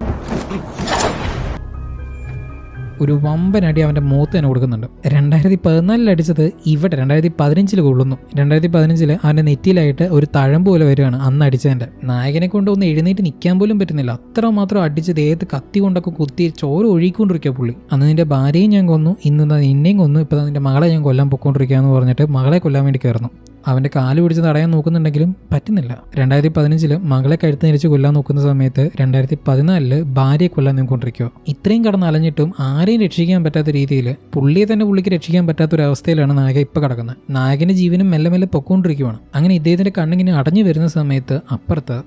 ഒരു വമ്പനടി അവൻ്റെ മുഖത്ത് തന്നെ കൊടുക്കുന്നുണ്ട്. 2014 അടിച്ചത് ഇവിടെ 2015 കൊള്ളുന്നു. 2015 അവൻ്റെ നെറ്റിയിലായിട്ട് ഒരു തഴമ്പ് പോലെ വരികയാണ് അന്ന് അടിച്ചതിൻ്റെ. നായകനെ കൊണ്ട് ഒന്ന് എഴുന്നേറ്റ് നിൽക്കാൻ പോലും പറ്റുന്നില്ല, അത്രമാത്രം അടിച്ച് ദേഹത്ത് കത്തി കൊണ്ടൊക്കെ കുത്തി ചോര ഒഴുകിക്കൊണ്ടിരിക്കുക പുള്ളി. അന്ന് നിന്റെ ഭാര്യയും ഞാൻ കൊന്നു, ഇന്ന് നിന്നെയും കൊന്നു, ഇപ്പം നിന്റെ മകളെ ഞാൻ കൊല്ലാൻ പൊയ്ക്കൊണ്ടിരിക്കുക എന്ന് പറഞ്ഞിട്ട് മകളെ കൊല്ലാൻ വേണ്ടി കയറുന്നു. അവൻ്റെ കാല് പിടിച്ച് തടയാൻ നോക്കുന്നുണ്ടെങ്കിലും പറ്റുന്നില്ല. 2015 മകളെ കഴുത്ത് നിരച്ച് കൊല്ലാൻ നോക്കുന്ന സമയത്ത് 2014 ഭാര്യയെ കൊല്ലാൻ നോക്കിക്കൊണ്ടിരിക്കുക. ഇത്രയും കടന്ന് അലഞ്ഞിട്ടും ആരെയും രക്ഷിക്കാൻ പറ്റാത്ത രീതിയിൽ പുള്ളിക്ക് രക്ഷിക്കാൻ പറ്റാത്തൊരവസ്ഥയിലാണ് നായക ഇപ്പം കിടക്കുന്നത്. നായകൻ്റെ ജീവനും മെല്ലെ മെല്ലെ പൊക്കോണ്ടിരിക്കുവാണ്. അങ്ങനെ ഇദ്ദേഹത്തിൻ്റെ കണ്ണിങ്ങനെ അടഞ്ഞു വരുന്ന സമയത്ത് അപ്പുറത്ത്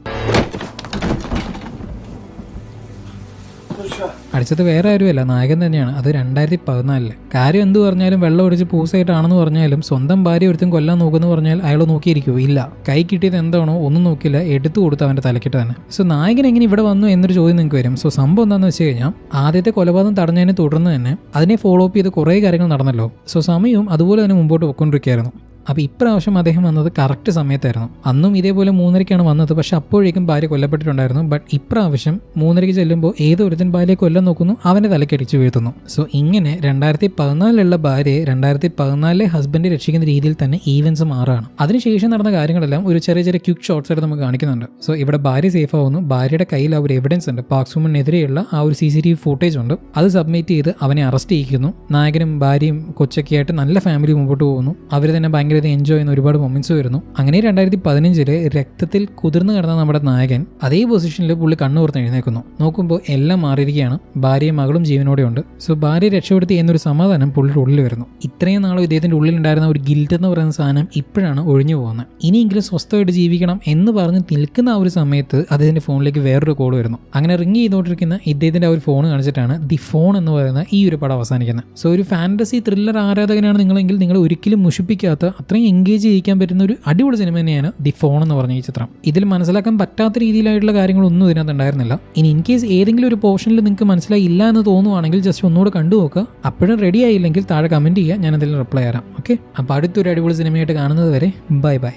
അടിച്ചത് വേറെ ആരുമല്ല, നായകൻ തന്നെയാണ്. അത് 2014. കാര്യം എന്ത് പറഞ്ഞാലും വെള്ളം ഒടിച്ച് പൂസായിട്ടാണെന്ന് പറഞ്ഞാലും സ്വന്തം ഭാര്യ ഒരുത്തും കൊല്ലാൻ നോക്കുമെന്ന് പറഞ്ഞാൽ അയാൾ നോക്കിയിരിക്കുമോ? ഇല്ല. കൈ കിട്ടിയത് എന്താണോ ഒന്നും നോക്കില്ല, എടുത്തു കൊടുത്ത് അവൻ്റെ തലക്കിട്ട് തന്നെ. സോ നായകൻ എങ്ങനെ ഇവിടെ വന്നു എന്നൊരു ചോദ്യം നിങ്ങൾക്ക് വരും. സോ സംഭവം എന്താണെന്ന് വെച്ച് കഴിഞ്ഞാൽ ആദ്യത്തെ കൊലപാതകം തടഞ്ഞതിനെ തുടർന്ന് തന്നെ അതിനെ ഫോളോ അപ്പ് ചെയ്ത് കുറേ കാര്യങ്ങൾ നടന്നല്ലോ. സോ സമയവും അതുപോലെ തന്നെ മുമ്പോട്ട് പോയിക്കൊണ്ടിരിക്കുകയായിരുന്നു. അപ്പോൾ ഇപ്രാവശ്യം അദ്ദേഹം വന്നത് കറക്റ്റ് സമയത്തായിരുന്നു. അന്നും ഇതേപോലെ 3:30 വന്നത്, പക്ഷെ അപ്പോഴേക്കും ഭാര്യ കൊല്ലപ്പെട്ടിട്ടുണ്ടായിരുന്നു. ബട്ട് ഇപ്രാവശ്യം 3:30 ചെല്ലുമ്പോൾ ഏതൊരുത്തൻ ഭാര്യയെ കൊല്ലാൻ നോക്കുന്നു, അവൻ്റെ തലക്കടിച്ച് വീഴ്ത്തുന്നു. സോ ഇങ്ങനെ 2014 ഭാര്യയെ 2014 ഹസ്ബൻഡ് രക്ഷിക്കുന്ന രീതിയിൽ തന്നെ ഈവൻസ് മാറുകയാണ്. അതിനുശേഷം നടന്ന കാര്യങ്ങളെല്ലാം ഒരു ചെറിയ ചെറിയ ക്വിക്ക് ഷോട്ട്സ് ആയിട്ട് നമുക്ക് കാണിക്കുന്നുണ്ട്. സോ ഇവിടെ ഭാര്യ സേഫ് ആവുന്നു. ഭാര്യയുടെ കയ്യിൽ ആ ഒരു എവിഡൻസ് ഉണ്ട്, പാക് സുമനെതിരെയുള്ള ആ ഒരു CCTV ഫുട്ടേജ് ഉണ്ട്. അത് സബ്മിറ്റ് ചെയ്ത് അവനെ അറസ്റ്റ് ചെയ്യിക്കുന്നു. നായകനും ഭാര്യയും കൊച്ചൊക്കെയായിട്ട് നല്ല ഫാമിലി മുമ്പോട്ട് പോകുന്നു. അവർ തന്നെ ഭയങ്കര എൻജോയ് ചെയ്യുന്ന ഒരുപാട് മൊമെന്റ്സ് വരുന്നു. അങ്ങനെ 2015 രക്തത്തിൽ കുതിർന്നു കിടന്ന നമ്മുടെ നായകൻ അതേ പൊസിഷനിൽ പുള്ളി കണ്ണുപുറത്ത് എഴുന്നേക്കുന്നു. നോക്കുമ്പോൾ എല്ലാം മാറിയിരിക്കുകയാണ്. ഭാര്യയും മകളും ജീവനോടെ ഉണ്ട്. സോ ഭാര്യ രക്ഷപ്പെടുത്തി എന്നൊരു സമാധാനം പുള്ളിയുടെ ഉള്ളിൽ വരുന്നു. ഇത്രയും നാളും ഇദ്ദേഹത്തിന്റെ ഉള്ളിലുണ്ടായിരുന്ന ഒരു ഗിൽറ്റ് എന്ന് പറയുന്ന സാധനം ഇപ്പോഴാണ് ഒഴിഞ്ഞു പോകുന്നത്. ഇനിയെങ്കിലും സ്വസ്ഥമായിട്ട് ജീവിക്കണം എന്ന് പറഞ്ഞ് നിൽക്കുന്ന ആ ഒരു സമയത്ത് അദ്ദേഹത്തിന്റെ ഫോണിലേക്ക് വേറൊരു കോൾ വരുന്നു. അങ്ങനെ റിങ് ചെയ്തുകൊണ്ടിരിക്കുന്ന ഇദ്ദേഹത്തിന്റെ ആ ഒരു ഫോൺ കാണിച്ചിട്ടാണ് ദി ഫോൺ എന്ന് പറയുന്ന ഈ ഒരു പടം അവസാനിക്കുന്നത്. സോ ഒരു ഫാന്റസി ത്രില്ലർ ആരാധകനാണ് നിങ്ങളെങ്കിൽ നിങ്ങൾ ഒരിക്കലും മുഷിപ്പിക്കാത്ത അത്രയും എൻഗേജ് ചെയ്യിക്കാൻ പറ്റുന്ന ഒരു അടിപൊളി സിനിമ തന്നെയാണ് ദി ഫോൺ എന്ന് പറഞ്ഞ ഈ ചിത്രം. ഇതിൽ മനസ്സിലാക്കാൻ പറ്റാത്ത രീതിയിലായിട്ടുള്ള കാര്യങ്ങളൊന്നും ഇതിനകത്ത് ഉണ്ടായിരുന്നില്ല. ഇനി ഇൻ കേസ് ഏതെങ്കിലും ഒരു പോർഷനിൽ നിങ്ങൾക്ക് മനസ്സിലായില്ല എന്ന് തോന്നുവാണെങ്കിൽ ജസ്റ്റ് ഒന്നുകൂടെ കണ്ടു നോക്കുക. അപ്പോഴും റെഡി ആയില്ലെങ്കിൽ താഴെ കമൻറ്റ് ചെയ്യുക, ഞാൻ എന്തെങ്കിലും റിപ്ലൈ തരാം. ഓക്കെ, അപ്പോൾ അടുത്തൊരു അടിപൊളി സിനിമയായിട്ട് കാണുന്നത് വരെ ബൈ ബൈ.